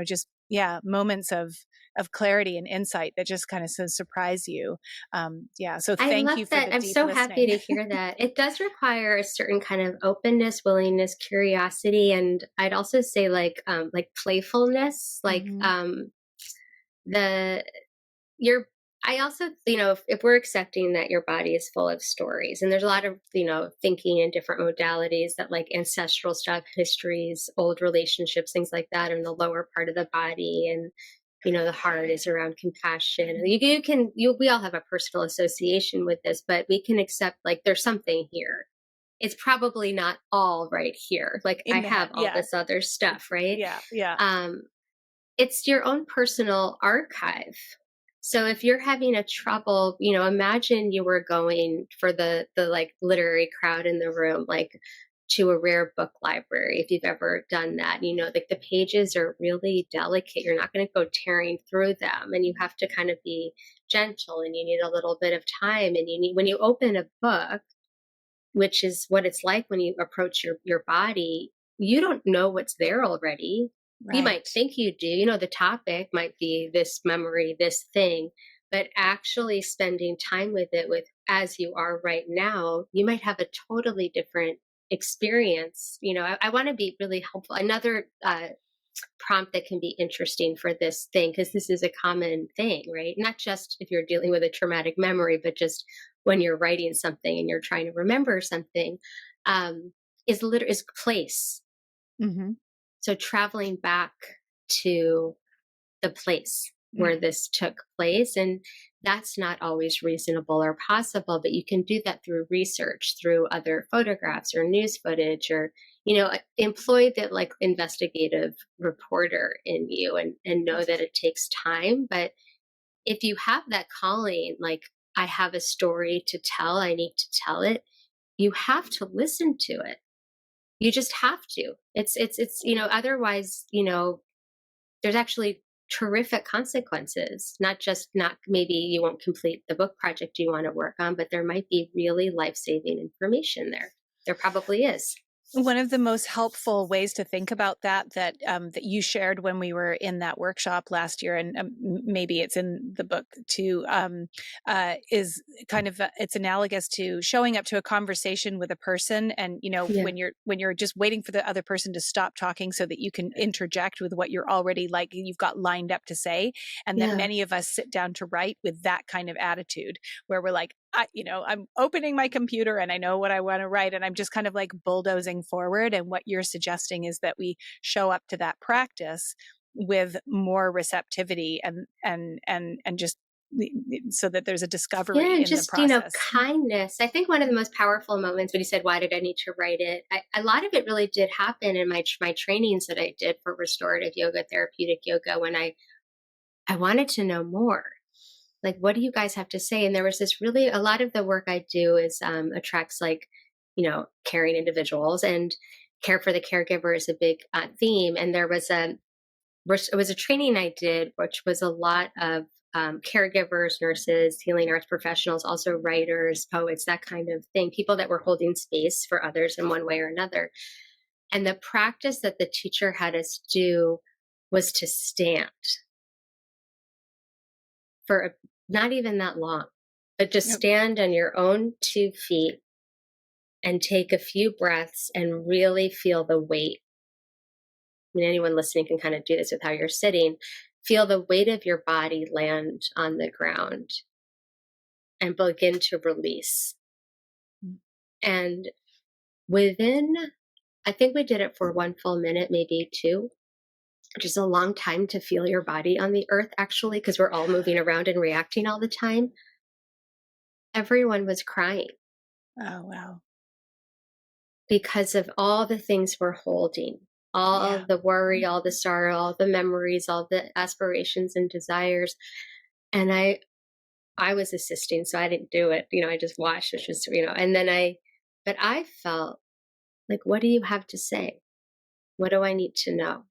just, yeah, moments of clarity and insight that just kind of surprise you. Yeah, so I thank love you for that. the I'm deep so happy listening. to hear that. It does require a certain kind of openness, willingness, curiosity, and I'd also say like playfulness, like Hmm. the your I also, if we're accepting that your body is full of stories, and there's a lot of, thinking in different modalities that like ancestral stuff, histories, old relationships, things like that are in the lower part of the body, and The heart is around compassion. We all have a personal association with this, but we can accept like there's something here. It's probably not all right here. Like I In the have head. all Yeah. this other stuff, right? Yeah. Yeah. Um, it's your own personal archive. So if you're having a trouble, imagine you were going for the like literary crowd in the room, like to a rare book library, if you've ever done that. Like the pages are really delicate. You're not going to go tearing through them, and you have to kind of be gentle, and you need a little bit of time, and when you open a book, which is what it's like when you approach your body, you don't know what's there already. You might Right. think you do. The topic might be this memory, this thing, but actually spending time with it, with as you are right now, you might have a totally different experience. I want to be really helpful. Another prompt that can be interesting for this thing, because this is a common thing, right? Not just if you're dealing with a traumatic memory, but just when you're writing something and you're trying to remember something, is place. Mm-hmm. So traveling back to the place where Mm. this took place, and that's not always reasonable or possible, but you can do that through research, through other photographs or news footage, or employ the like investigative reporter in you, and know that it takes time. But if you have that calling, like I have a story to tell, I need to tell it, you have to listen to it. You just have to. It's otherwise, there's actually terrific consequences. Not maybe you won't complete the book project you want to work on, but there might be really life-saving information there. There probably is. One of the most helpful ways to think about that you shared when we were in that workshop last year, and maybe it's in the book too, is kind of it's analogous to showing up to a conversation with a person, and Yeah. when you're just waiting for the other person to stop talking so that you can interject with what you're already like you've got lined up to say, and that Yeah. many of us sit down to write with that kind of attitude where we're like, I'm opening my computer and I know what I want to write, and I'm just kind of like bulldozing forward. And what you're suggesting is that we show up to that practice with more receptivity and just so that there's a Yeah, discovery and in the just, process. kindness. I think one of the most powerful moments when you said, why did I need to write it? A lot of it really did happen in my trainings that I did for restorative yoga, therapeutic yoga, when I wanted to know more. Like, what do you guys have to say? And there was this really, a lot of the work I do is attracts like, caring individuals, and care for the caregiver is a big theme. And it was a training I did, which was a lot of caregivers, nurses, healing arts professionals, also writers, poets, that kind of thing, people that were holding space for others in one way or another. And the practice that the teacher had us do was to stand for not even that long, but just Yep. stand on your own 2 feet and take a few breaths and really feel the weight. I mean, anyone listening can kind of do this with how you're sitting. Feel the weight of your body land on the ground and begin to release. Mm. And within, I think we did it for 1 full minute, maybe two, which is a long time to feel your body on the earth, actually, because we're all moving around and reacting all the time. Everyone was crying Oh, wow. because of all the things we're holding, all Yeah. of the worry, all the sorrow, all the memories, all the aspirations and desires. And I was assisting, so I didn't do it. I just watched, which was, and then but I felt like, what do you have to say? What do I need to know?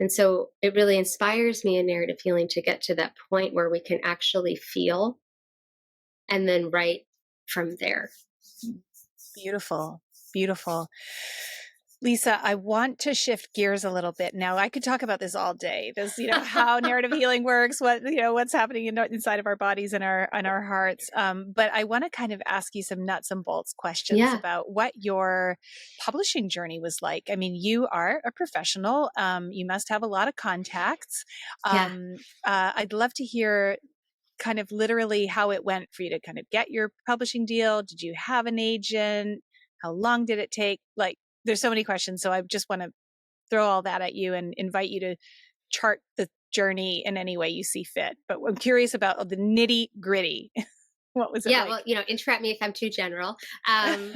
And so it really inspires me in narrative healing to get to that point where we can actually feel and then write from there. Beautiful. Beautiful. Lisa, I want to shift gears a little bit. Now, I could talk about this all day. This, how narrative healing works, what's happening inside of our bodies and our hearts. But I want to kind of ask you some nuts and bolts questions Yeah. about what your publishing journey was like. I mean, you are a professional. You must have a lot of contacts. Yeah. I'd love to hear kind of literally how it went for you to kind of get your publishing deal. Did you have an agent? How long did it take? Like, there's so many questions. So I just want to throw all that at you and invite you to chart the journey in any way you see fit. But I'm curious about the nitty gritty. What was it Yeah, well, like? interrupt me if I'm too general. Um,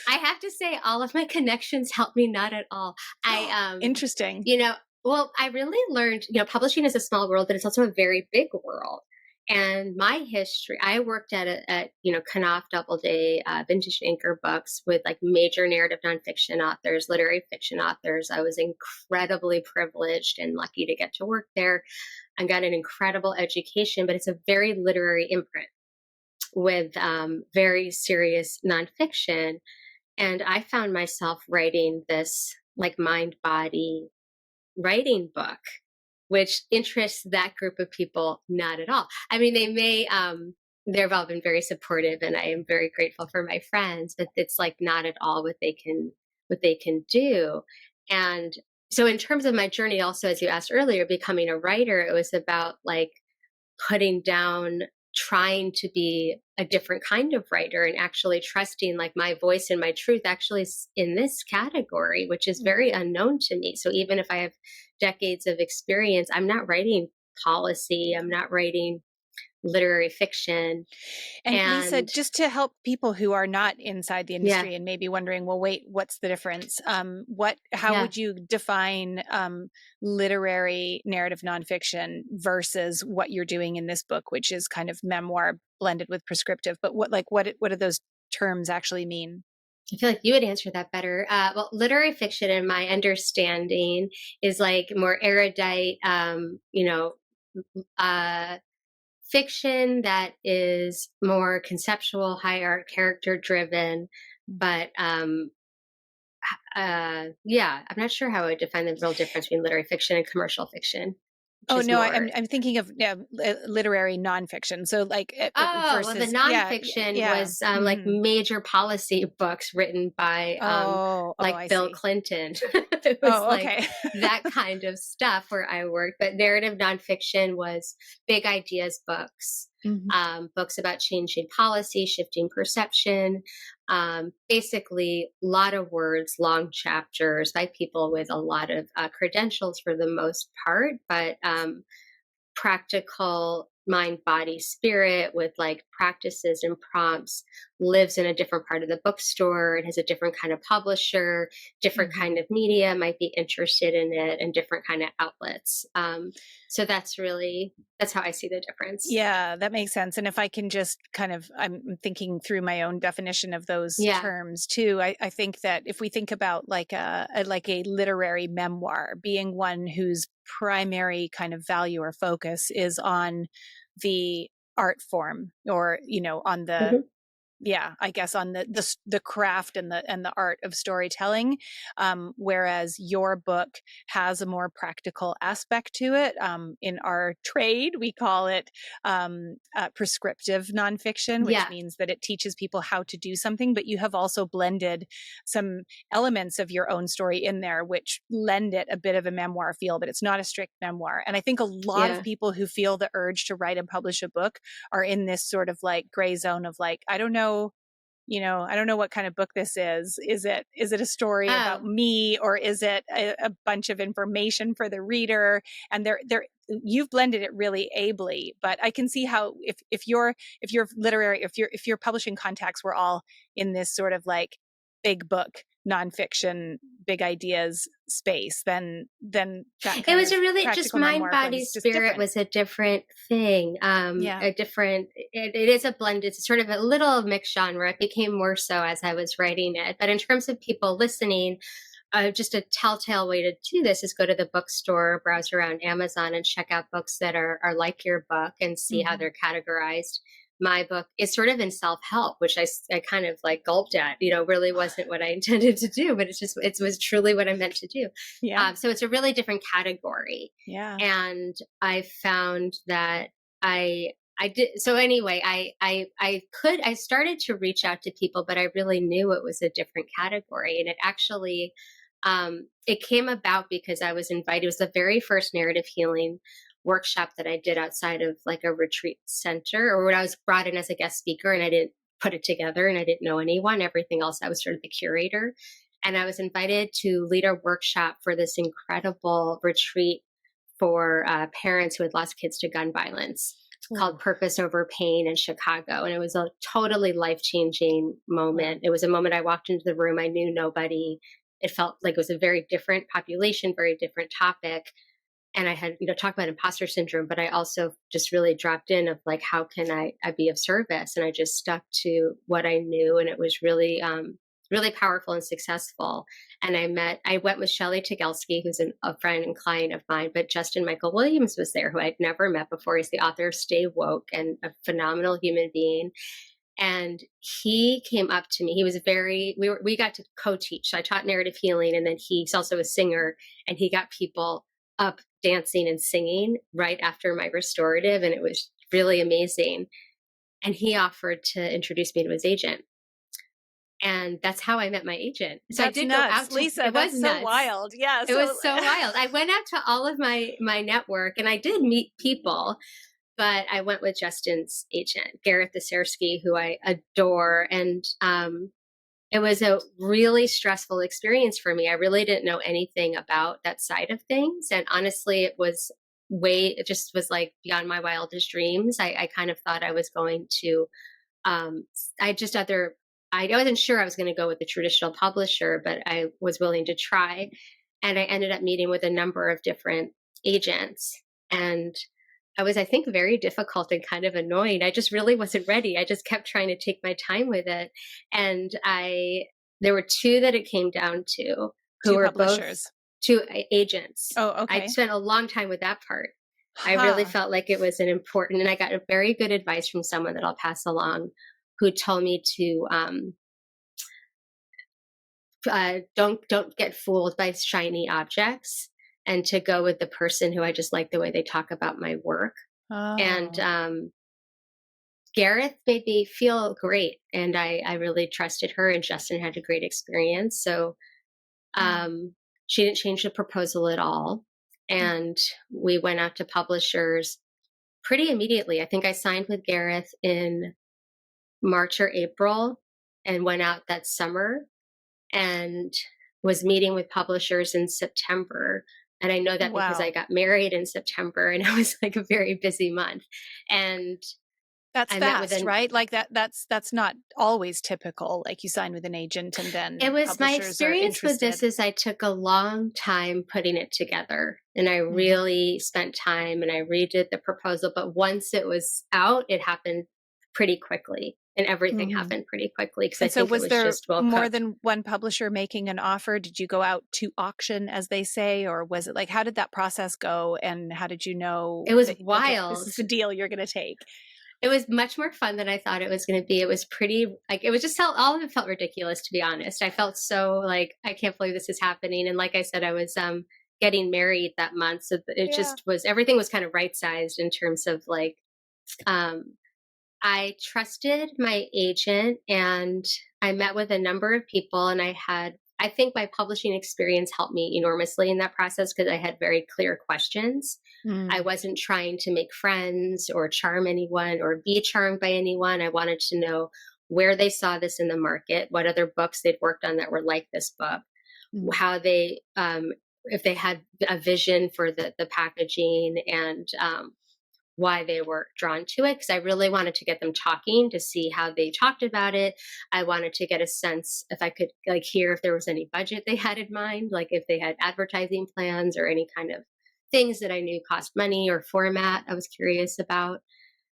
I have to say all of my connections help me not at all. I Interesting. you know, well, I really learned, publishing is a small world, but it's also a very big world. And my history, I worked at Knopf Doubleday, Vintage Anchor Books with like major narrative nonfiction authors, literary fiction authors. I was incredibly privileged and lucky to get to work there. I got an incredible education, but it's a very literary imprint with very serious nonfiction. And I found myself writing this like mind body writing book, which interests that group of people not at all. I mean, they've all been very supportive and I am very grateful for my friends, but it's like not at all what they can do. And so in terms of my journey, also, as you asked earlier, becoming a writer, it was about like putting down trying to be a different kind of writer and actually trusting like my voice and my truth actually in this category, which is very unknown to me. So even if I have decades of experience, I'm not writing policy, I'm not writing literary fiction. And Lisa, And just to help people who are not inside the yeah, industry and maybe wondering, well, wait, what's the difference? How yeah. would you define literary narrative nonfiction versus what you're doing in this book, which is kind of memoir blended with prescriptive? But what do those terms actually mean? I feel like you would answer that better. Well, literary fiction, in my understanding, is like more erudite, uh, fiction that is more conceptual, high art, character driven. But yeah, I'm not sure how I would define the real difference between literary fiction and commercial fiction, which Oh is no, more. I'm thinking of literary nonfiction. So like Oh, well, the versus nonfiction yeah. was like Hmm. major policy books written by Oh, like I Bill see. Clinton. It was Oh, like okay. that kind of stuff where I worked. But narrative nonfiction was big ideas books, Mhm. books about changing policy, shifting perception. Basically, a lot of words, long chapters by people with a lot of credentials for the most part, but practical mind body spirit with like practices and prompts, lives in a different part of the bookstore. It has a different kind of publisher, different kind Mhm. of media might be interested in it, and different kind of outlets. So that's how I see the difference. Yeah, that makes sense. And if I can just kind of, I'm thinking through my own definition of those Yeah. terms too. I think that if we think about like a literary memoir being one whose primary kind of value or focus is on the art form, or on the, Hmm. yeah, I guess on the craft and the art of storytelling, whereas your book has a more practical aspect to it. In our trade we call it prescriptive nonfiction, which Yeah. means that it teaches people how to do something, but you have also blended some elements of your own story in there which lend it a bit of a memoir feel, but it's not a strict memoir. And I think a lot of Yeah. people who feel the urge to write and publish a book are in this sort of like gray zone of like, I don't know what kind of book this is. Is it a story about Oh. me, or is it a bunch of information for the reader? And you've blended it really ably, but I can see how if your publishing contacts were all in this sort of like big book nonfiction, big ideas space, then that It kind was of a really just practical mind, memoir body, feels just spirit different. was a different thing. Yeah. A different, it is a blend. It's sort of a little mixed genre. It became more so as I was writing it. But in terms of people listening, just a telltale way to do this is go to the bookstore, browse around Amazon, and check out books that are like your book and see how Hmm. they're categorized. My book is sort of in self-help, which I kind of like gulped at, really wasn't what I intended to do, but it was truly what I meant to do. Yeah. So it's a really different category. Yeah. And I found that I did. So anyway, I started to reach out to people, but I really knew it was a different category. And it actually, it came about because I was invited. It was the very first narrative healing workshop that I did outside of like a retreat center, or when I was brought in as a guest speaker and I didn't put it together and I didn't know anyone. Everything else, I was sort of the curator. And I was invited to lead a workshop for this incredible retreat for parents who had lost kids to gun violence called Ooh, Purpose Over Pain in Chicago. And it was a totally life changing wow. moment. It was a moment I walked into the room, I knew nobody. It felt like it was a very different population, very different topic. And I had, talked about imposter syndrome, but I also just really dropped in of like, how can I be of service? And I just stuck to what I knew. And it was really, really powerful and successful. And I went with Shelley Tagelski, who's a friend and client of mine, but Justin Michael Williams was there, who I'd never met before. He's the author of Stay Woke and a phenomenal human being. And he came up to me. He was we got to co-teach. So I taught narrative healing, and then he's also a singer, and he got people up dancing and singing right after my restorative, and it was really amazing. And he offered to introduce me to his agent. And that's how I met my agent. So I That's did go nuts. out to Lisa, it was that's so nuts. wild. Yeah. It So was so wild. I went out to all of my network, and I did meet people, but I went with Justin's agent, Gareth Desersky, who I adore. And it was a really stressful experience for me. I really didn't know anything about that side of things. And honestly, it just was like beyond my wildest dreams. I kind of thought I was going to, um, I just other, I wasn't sure I was going to go with the traditional publisher, but I was willing to try. And I ended up meeting with a number of different agents. And I was, I think, very difficult and kind of annoying. I just really wasn't ready. I just kept trying to take my time with it. And there were two that it came down to who two were both publishers. two agents. Oh, I okay. spent a long time with that part. I really Huh. felt like it was an important, and I got a very good advice from someone that I'll pass along, who told me to don't get fooled by shiny objects, and to go with the person who I just like the way they talk about my work. And Oh. Gareth made me feel great, and I really trusted her. And Justin had a great experience, so Mm. um, she didn't change the proposal at all. Mm. And we went out to publishers pretty immediately. I think I signed with Gareth in March or April, and went out that summer, and was meeting with publishers in September. And I know that because I Wow. got married in September, and it was like a very busy month. And That's I met with fast, an right? Like that's not always typical. Like you sign with an agent and it then was my publishers are experience with interested. this is I took a long time putting it together, and I Hmm. really spent time, and I redid the proposal. But once it was out, it happened pretty quickly, and everything Hmm. happened pretty quickly because I And so think it was was there just well more cooked. than one publisher making an offer? Did you go out to auction, as they say, or was it like how did that process go and how did you know It was that this wild. is the deal you're going to take? It was much more fun than I thought it was going to be. It was pretty like it was just felt all of it felt ridiculous, to be honest. I felt so like I can't believe this is happening. And like I said, I was getting married that month, so it Yeah. just was everything was kind of right sized in terms of like um I trusted my agent, and I met with a number of people, and I think my publishing experience helped me enormously in that process because I had very clear questions. I Mm. wasn't trying to make friends or charm anyone or be charmed by anyone. I wanted to know where they saw this in the market, what other books they'd worked on that were like this book, Mm. how they, if they had a vision for the packaging, and why they were drawn to it, because I really wanted to get them talking to see how they talked about it. I wanted to get a sense if I could like hear if there was any budget they had in mind, like if they had advertising plans or any kind of things that I knew cost money or format I was curious about.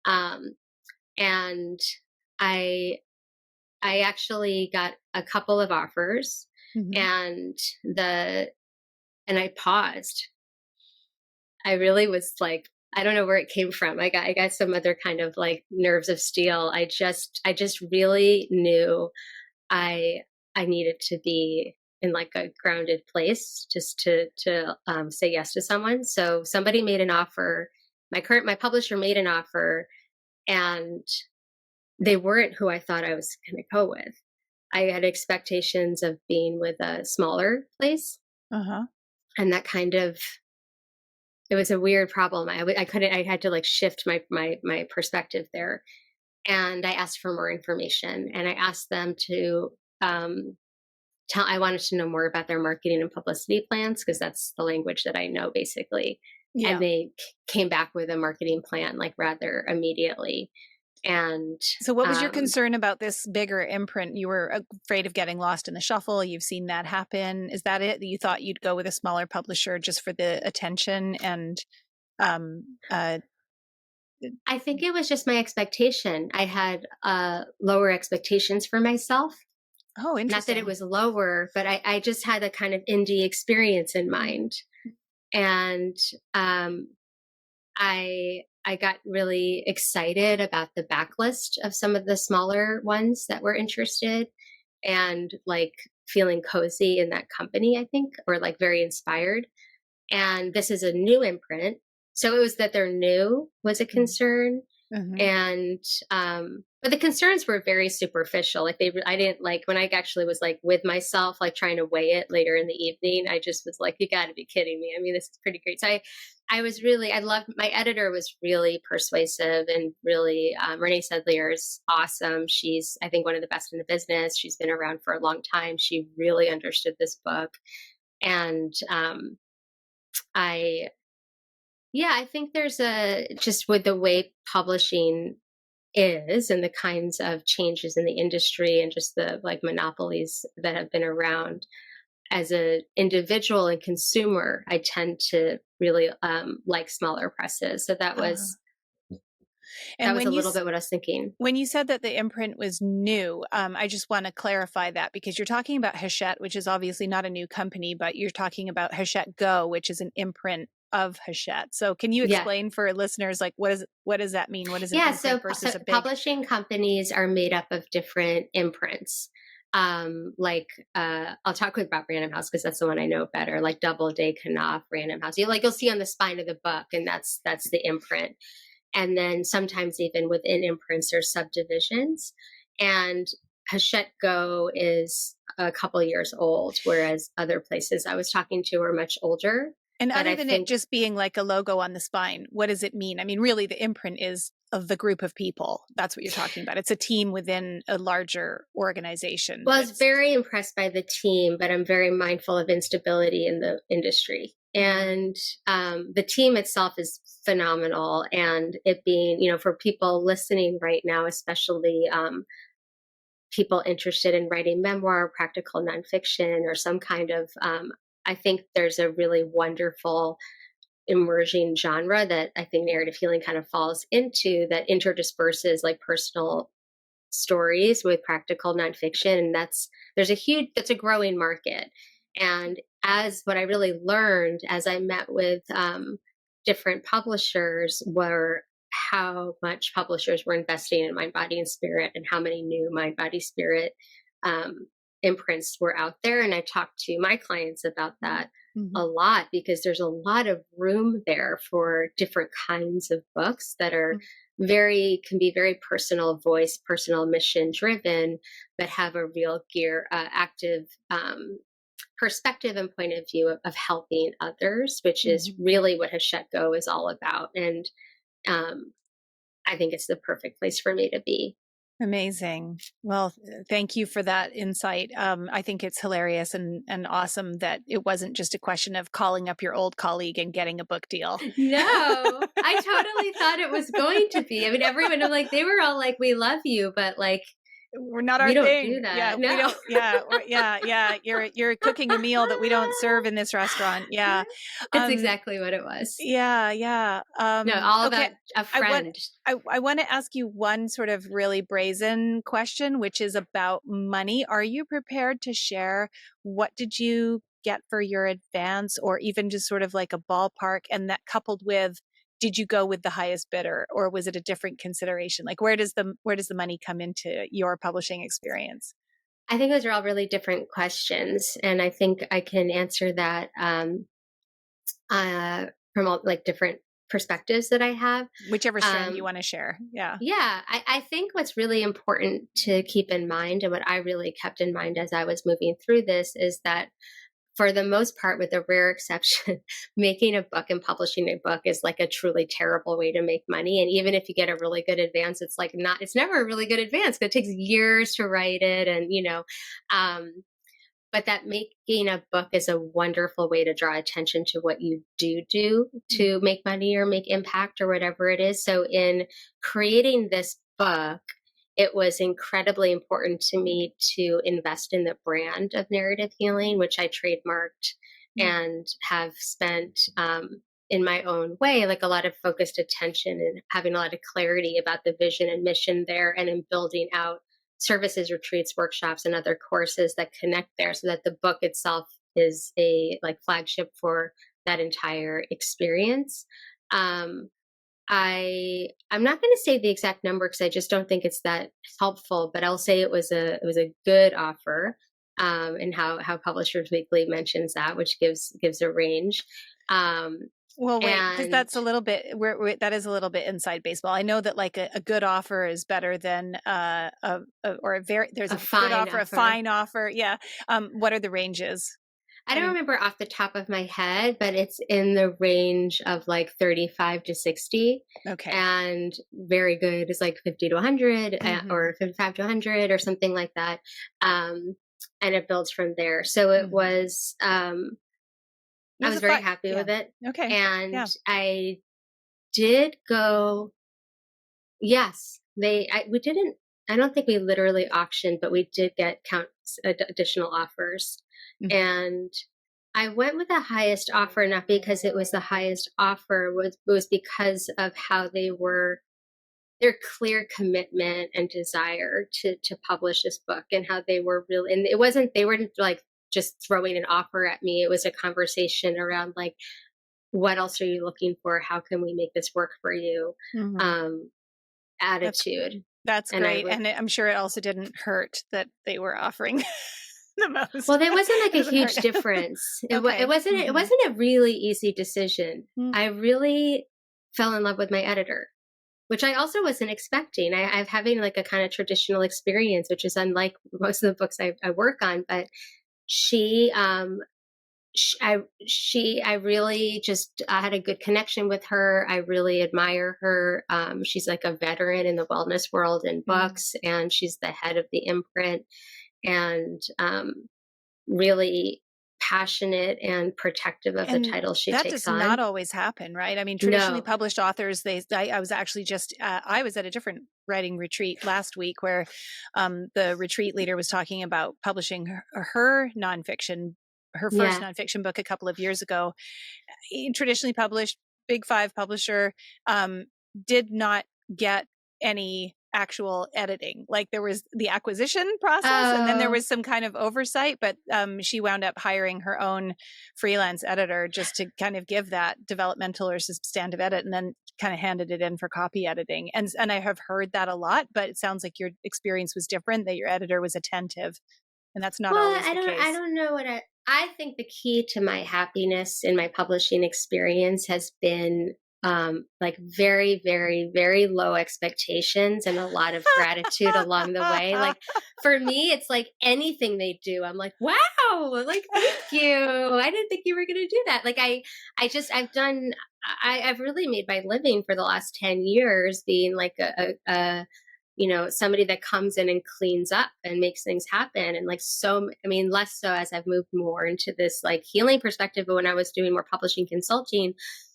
Um, and I I actually got a couple of offers, Mhm. and the and I paused. I really was like, I don't know where it came from. I got some other kind of like nerves of steel. I just really knew I I needed to be in like a grounded place just to say yes to someone. So somebody made an offer. My publisher made an offer, and they weren't who I thought I was going to go with. I had expectations of being with a smaller place, Uh-huh. and that kind of it was a weird problem. I couldn't. I had to like shift my perspective there, and I asked for more information, and I asked them to tell. I wanted to know more about their marketing and publicity plans because that's the language that I know basically. Yeah. and they came back with a marketing plan like rather immediately. And So what was your um, concern about this bigger imprint? You were afraid of getting lost in the shuffle. You've seen that happen. Is that it? You thought you'd go with a smaller publisher just for the attention and um uh I think it was just my expectation. I had lower expectations for myself. oh, Not that it interesting. was lower, but I just had a kind of indie experience in mind. And um, I got really excited about the backlist of some of the smaller ones that were interested, and like feeling cozy in that company, I think, or like very inspired. And this is a new imprint. So it was that they're new was a concern. Mm-hmm. And but the concerns were very superficial. Like I didn't like when I actually was like with myself, like trying to weigh it later in the evening. I just was like, you got to be kidding me. I mean, this is pretty great. So I was really, I loved, my editor was really persuasive and really, Renee Sedlier is awesome. She's, I think, one of the best in the business. She's been around for a long time. She really understood this book. And I, yeah, I think there's a, just with the way publishing is and the kinds of changes in the industry and just the like monopolies that have been around, as an individual and consumer, I tend to really like smaller presses. So Uh, that and was a little bit what I was thinking. when you said that the imprint was new, I just want to clarify that because you're talking about Hachette, which is obviously not a new company, but you're talking about Hachette Go, which is an imprint of Hachette. So can you Yeah. explain for listeners, like what does that mean? What is an Yeah, imprint versus a big? publishing companies are made up of different imprints. Like I'll talk about Random House because that's the one I know better. Like Doubleday, Knopf, Random House. You'll see on the spine of the book, and that's the imprint. And then sometimes even within imprints there's subdivisions. And Hachette Go is a couple years old, whereas other places I was talking to are much older. And But other I than it think, just being like a logo on the spine, what does it mean? I mean, really, the imprint is of the group of people. That's what you're talking about. It's a team within a larger organization. well, I was That's very impressed by the team, but I'm very mindful of instability in the industry. mm, And the team itself is phenomenal. And it being, for people listening right now, especially people interested in writing memoir, practical nonfiction, or some kind of, I think there's a really wonderful emerging genre that I think narrative healing kind of falls into, that interdisperses like personal stories with practical nonfiction. And that's a growing market. And as what I really learned as I met with different publishers were how much publishers were investing in Mind, Body, and Spirit, and how many new Mind, Body, Spirit um, imprints were out there. And I talked to my clients about that mhm, a lot because there's a lot of room there for different kinds of books that are can be very personal voice, personal mission driven, but have a real active perspective and point of view of helping others, which is mhm. really what Hachette Go is all about. And um, I think it's the perfect place for me to be. Amazing. Well, thank you for that insight. I think it's hilarious and awesome that it wasn't just a question of calling up your old colleague and getting a book deal. No, I totally thought it was going to be. I mean, everyone, I'm like, they were all like, we love you, but like, We're not we our don't do thing. that. Yeah, we No, don't. Yeah, yeah. You're cooking a meal that we don't serve in this restaurant. Yeah, it's um, exactly what it was. yeah. No, all Okay, about a I want friend. I want to ask you one sort of really brazen question, which is about money. Are you prepared to share what did you get for your advance, or even just sort of like a ballpark, and that coupled with did you go with the highest bidder, or was it a different consideration? Like where does the money come into your publishing experience? I think those are all really different questions, and I think I can answer that uh, from all like different perspectives that I have. Whichever strand you Um, want to share. Yeah. yeah, I think what's really important to keep in mind, and what I really kept in mind as I was moving through this, is that for the most part, with a rare exception, making a book and publishing a book is like a truly terrible way to make money. And even if you get a really good advance, it's never a really good advance because it takes years to write it. And, um, but that making a book is a wonderful way to draw attention to what you do to Mhm. make money or make impact or whatever it is. So in creating this book, it was incredibly important to me to invest in the brand of narrative healing, which I trademarked Mm. and have spent in my own way, like a lot of focused attention and having a lot of clarity about the vision and mission there, and in building out services, retreats, workshops, and other courses that connect there so that the book itself is a like flagship for that entire experience. Um, I'm not going to say the exact number because I just don't think it's that helpful, but I'll say it was a good offer, and how Publishers Weekly mentions that, which gives a range, um, Well, wait, because and that's a little bit that is a little bit inside baseball. I know that like a good offer is better than or a very there's a a good fine offer, a offer. fine offer. Yeah. What are the ranges? I I don't mean, remember off the top of my head, but it's in the range of like 35 to 60. okay. And very good is like 50 to 100, Mm-hmm. or 55 to 100 or something like that. Um, and it builds from there. So Mm-hmm. It I was was a very fun. happy Yeah. with it. Okay. And Yeah. I did go, yes, we didn't, I don't think we literally auctioned, but we did get additional offers. Mm-hmm. And I went with the highest offer, not because it was the highest offer, was because of how they were, their clear commitment and desire to publish this book, and how they were really, and they weren't like just throwing an offer at me. It was a conversation around like, what else are you looking for? How can we make this work for you? Mm-hmm. Um, That's attitude. that's And I great, would, and I'm sure it also didn't hurt that they were offering the most. well, there wasn't like It a doesn't hurt. huge difference. It Okay. wasn't, it Mm-hmm. wasn't a really easy decision. Mm. I really fell in love with my editor, which I also wasn't expecting. I've having like a kind of traditional experience, which is unlike most of the books I work on. But she, I really just, I had a good connection with her. I really admire her. She's like a veteran in the wellness world and Mm. books, and she's the head of the imprint, and really passionate and protective of the And title she that takes does not on. always happen, right? I mean, traditionally No, published authors, I was actually just, I was at a different writing retreat last week where the retreat leader was talking about publishing her nonfiction, her first yeah. nonfiction book a couple of years ago. Traditionally published, big five publisher, um, did not get any actual editing. Like there was the acquisition process and then there Oh, was some kind of oversight, but she wound up hiring her own freelance editor just to kind of give that developmental or substantive edit and then kind of handed it in for copy editing. And I have heard that a lot, but it sounds like your experience was different, that your editor was attentive, and that's not well, always the I case. don't know what I think the key to my happiness in my publishing experience has been like very, very, very low expectations and a lot of gratitude along the way. Like for me, it's like anything they do, I'm like, wow, like thank you. I didn't think you were gonna do that. Like I've done, I've really made my living for the last 10 years being like a somebody that comes in and cleans up and makes things happen. And like, so, I mean, less so as I've moved more into this like healing perspective. But when I was doing more publishing consulting,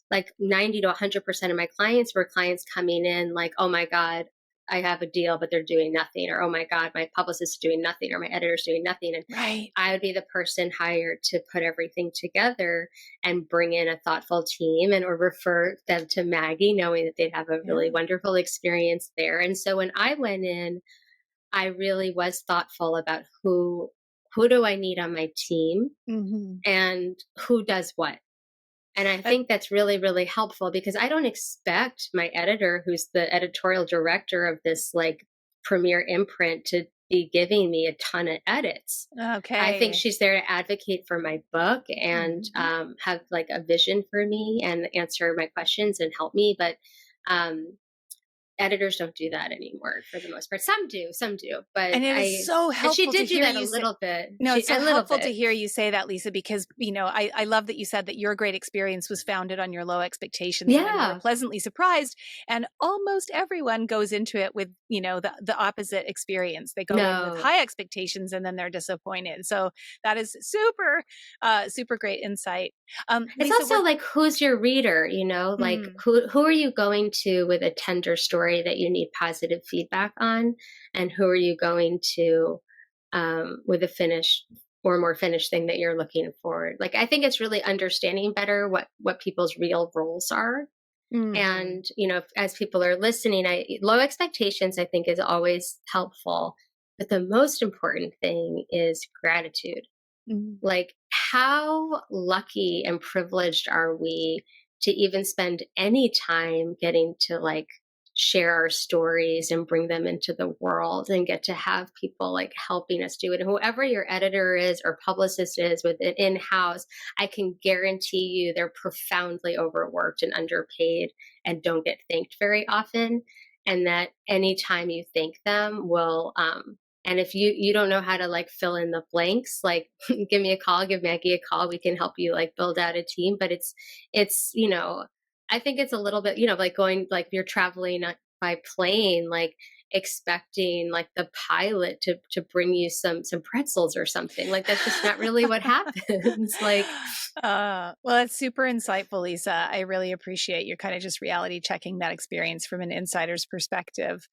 like 90 to 100% of my clients were clients coming in like, oh my God, I have a deal, but they're doing nothing. Or, oh my God, my publicist is doing nothing, or my editor's doing nothing. And Right. I would be the person hired to put everything together and bring in a thoughtful team, and or refer them to Maggie, knowing that they'd have a really Yeah. wonderful experience there. And so when I went in, I really was thoughtful about who do I need on my team Hmm. and who does what. And I think that's really, really helpful because I don't expect my editor, who's the editorial director of this like premier imprint, to be giving me a ton of edits. I think Okay. she's there to advocate for my book and Mhm. have like a vision for me and answer my questions and help me. But um, editors don't do that anymore for the most part. Some do, but And it is so and she helpful to did do hear that a you say. little bit. No, it's so A little helpful to bit. hear you say that, Lisa, because, I love that you said that your great experience was founded on your low expectations and then you were Yeah. pleasantly surprised. And almost everyone goes into it with, the opposite experience. They go in with No. high expectations and then they're disappointed. So that is super, super great insight. It's Lisa, also like who's your reader, like mm, who are you going to with a tender story that you need positive feedback on, and who are you going to with a finished or more finished thing that you're looking for. Like I think it's really understanding better what people's real roles are. mhm, And as people are listening, I low expectations I think is always helpful, but the most important thing is gratitude. mhm. Like, how lucky and privileged are we to even spend any time getting to like share our stories and bring them into the world and get to have people like helping us do it. And whoever your editor is or publicist is with it in house, I can guarantee you they're profoundly overworked and underpaid and don't get thanked very often. And that anytime you thank them will and if you don't know how to like fill in the blanks, like give me a call, give Maggie a call. We can help you like build out a team. But it's I think it's a little bit like going like you're traveling by plane, like expecting like the pilot to bring you some pretzels or something. Like that's just not really what happens. Like Well, that's super insightful, Lisa. I really appreciate your kind of just reality checking that experience from an insider's perspective.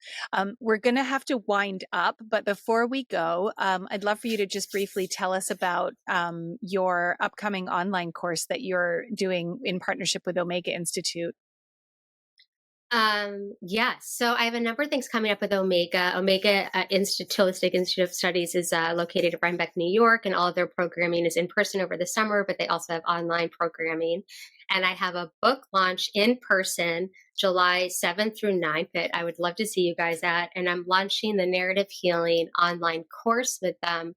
We're going to have to wind up, but before we go, I'd love for you to just briefly tell us about your upcoming online course that you're doing in partnership with Omega Institute. yes. So I have a number of things coming up with Omega. Omega Holistic Institute of Studies is located in Rhinebeck, New York, and all of their programming is in person over the summer, but they also have online programming. And I have a book launch in person July 7th through 9th that I would love to see you guys at. And I'm launching the Narrative Healing online course with them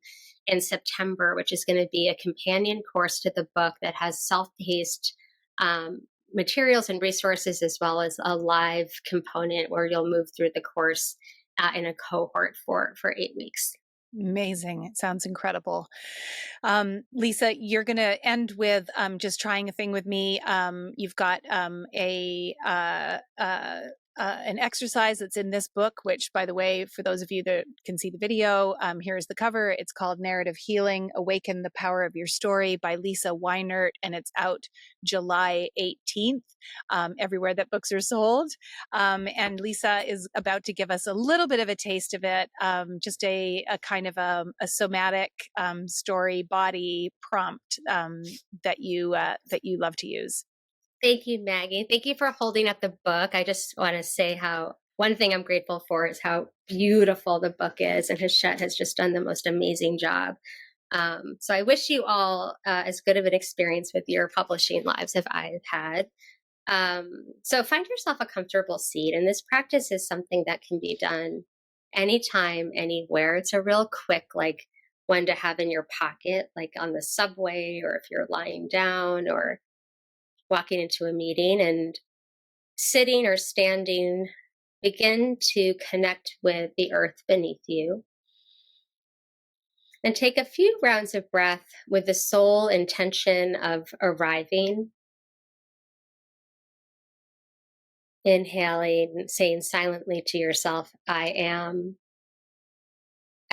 in September, which is going to be a companion course to the book that has self-paced um, materials and resources, as well as a live component where you'll move through the course in a cohort for 8 weeks. Amazing. It sounds incredible. Lisa, you're going to end with just trying a thing with me. You've got an exercise that's in this book, which, by the way, for those of you that can see the video, here's the cover. It's called Narrative Healing: Awaken the Power of Your Story by Lisa Weinert, and it's out July 18th, everywhere that books are sold. And Lisa is about to give us a little bit of a taste of it, just a kind of a somatic story body prompt that you love to use. Thank you, Maggie. Thank you for holding up the book. I just want to say how one thing I'm grateful for is how beautiful the book is, and Hachette has just done the most amazing job. So I wish you all as good of an experience with your publishing lives as I've had. So find yourself a comfortable seat. And this practice is something that can be done anytime, anywhere. It's a real quick, like one to have in your pocket, like on the subway, or if you're lying down or walking into a meeting. And sitting or standing, begin to connect with the earth beneath you. And take a few rounds of breath with the sole intention of arriving. Inhaling, saying silently to yourself, I am.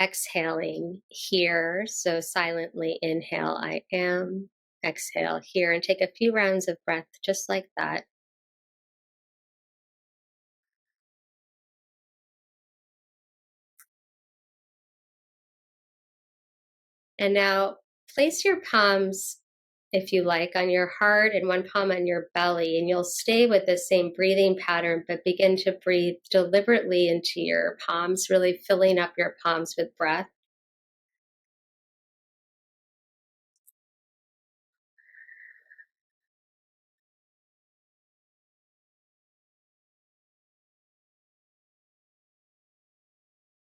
Exhaling here. So silently inhale, I am. Exhale here, and take a few rounds of breath just like that. And now place your palms, if you like, on your heart and one palm on your belly. And you'll stay with the same breathing pattern, but begin to breathe deliberately into your palms, really filling up your palms with breath.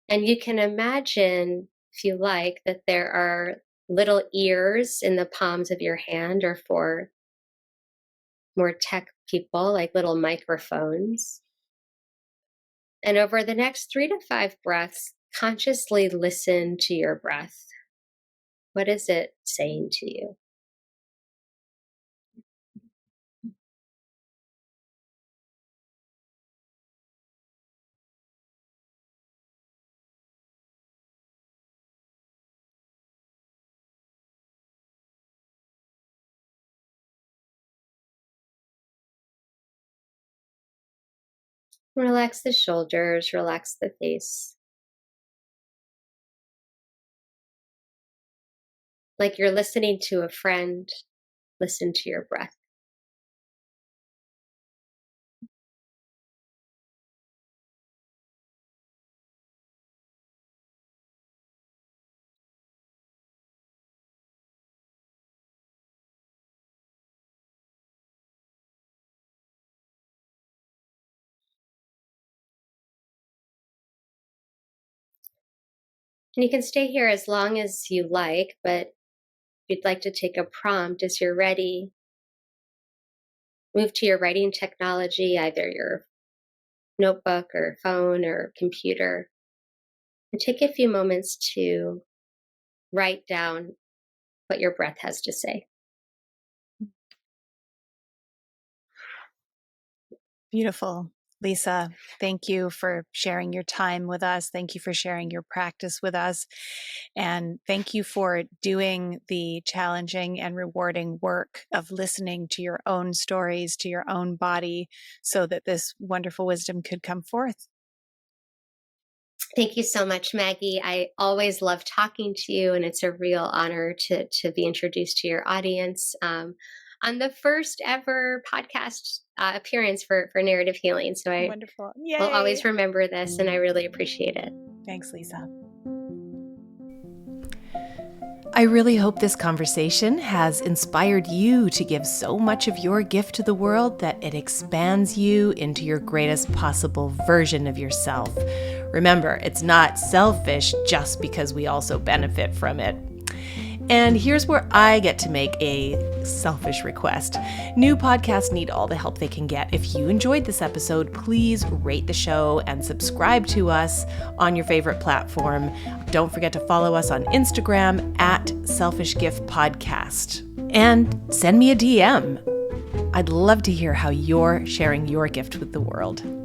And you can imagine, if you like, that there are little ears in the palms of your hand, or for more tech people, like little microphones. And over the next 3 to 5 breaths, consciously listen to your breath. What is it saying to you? Relax the shoulders, relax the face. Like you're listening to a friend, listen to your breath. And you can stay here as long as you like, but if you'd like to take a prompt as you're ready, move to your writing technology, either your notebook or phone or computer, and take a few moments to write down what your breath has to say. Beautiful. Lisa, thank you for sharing your time with us. Thank you for sharing your practice with us. And thank you for doing the challenging and rewarding work of listening to your own stories, to your own body, so that this wonderful wisdom could come forth. Thank you so much, Maggie. I always love talking to you, and it's a real honor to be introduced to your audience on the first ever podcast appearance for narrative healing. So I Wonderful. will Yay. always remember this, and I really appreciate it. Thanks, Lisa. I really hope this conversation has inspired you to give so much of your gift to the world that it expands you into your greatest possible version of yourself. Remember, it's not selfish just because we also benefit from it. And here's where I get to make a selfish request. New podcasts need all the help they can get. If you enjoyed this episode, please rate the show and subscribe to us on your favorite platform. Don't forget to follow us on Instagram at Selfish Gift Podcast. And send me a DM. I'd love to hear how you're sharing your gift with the world.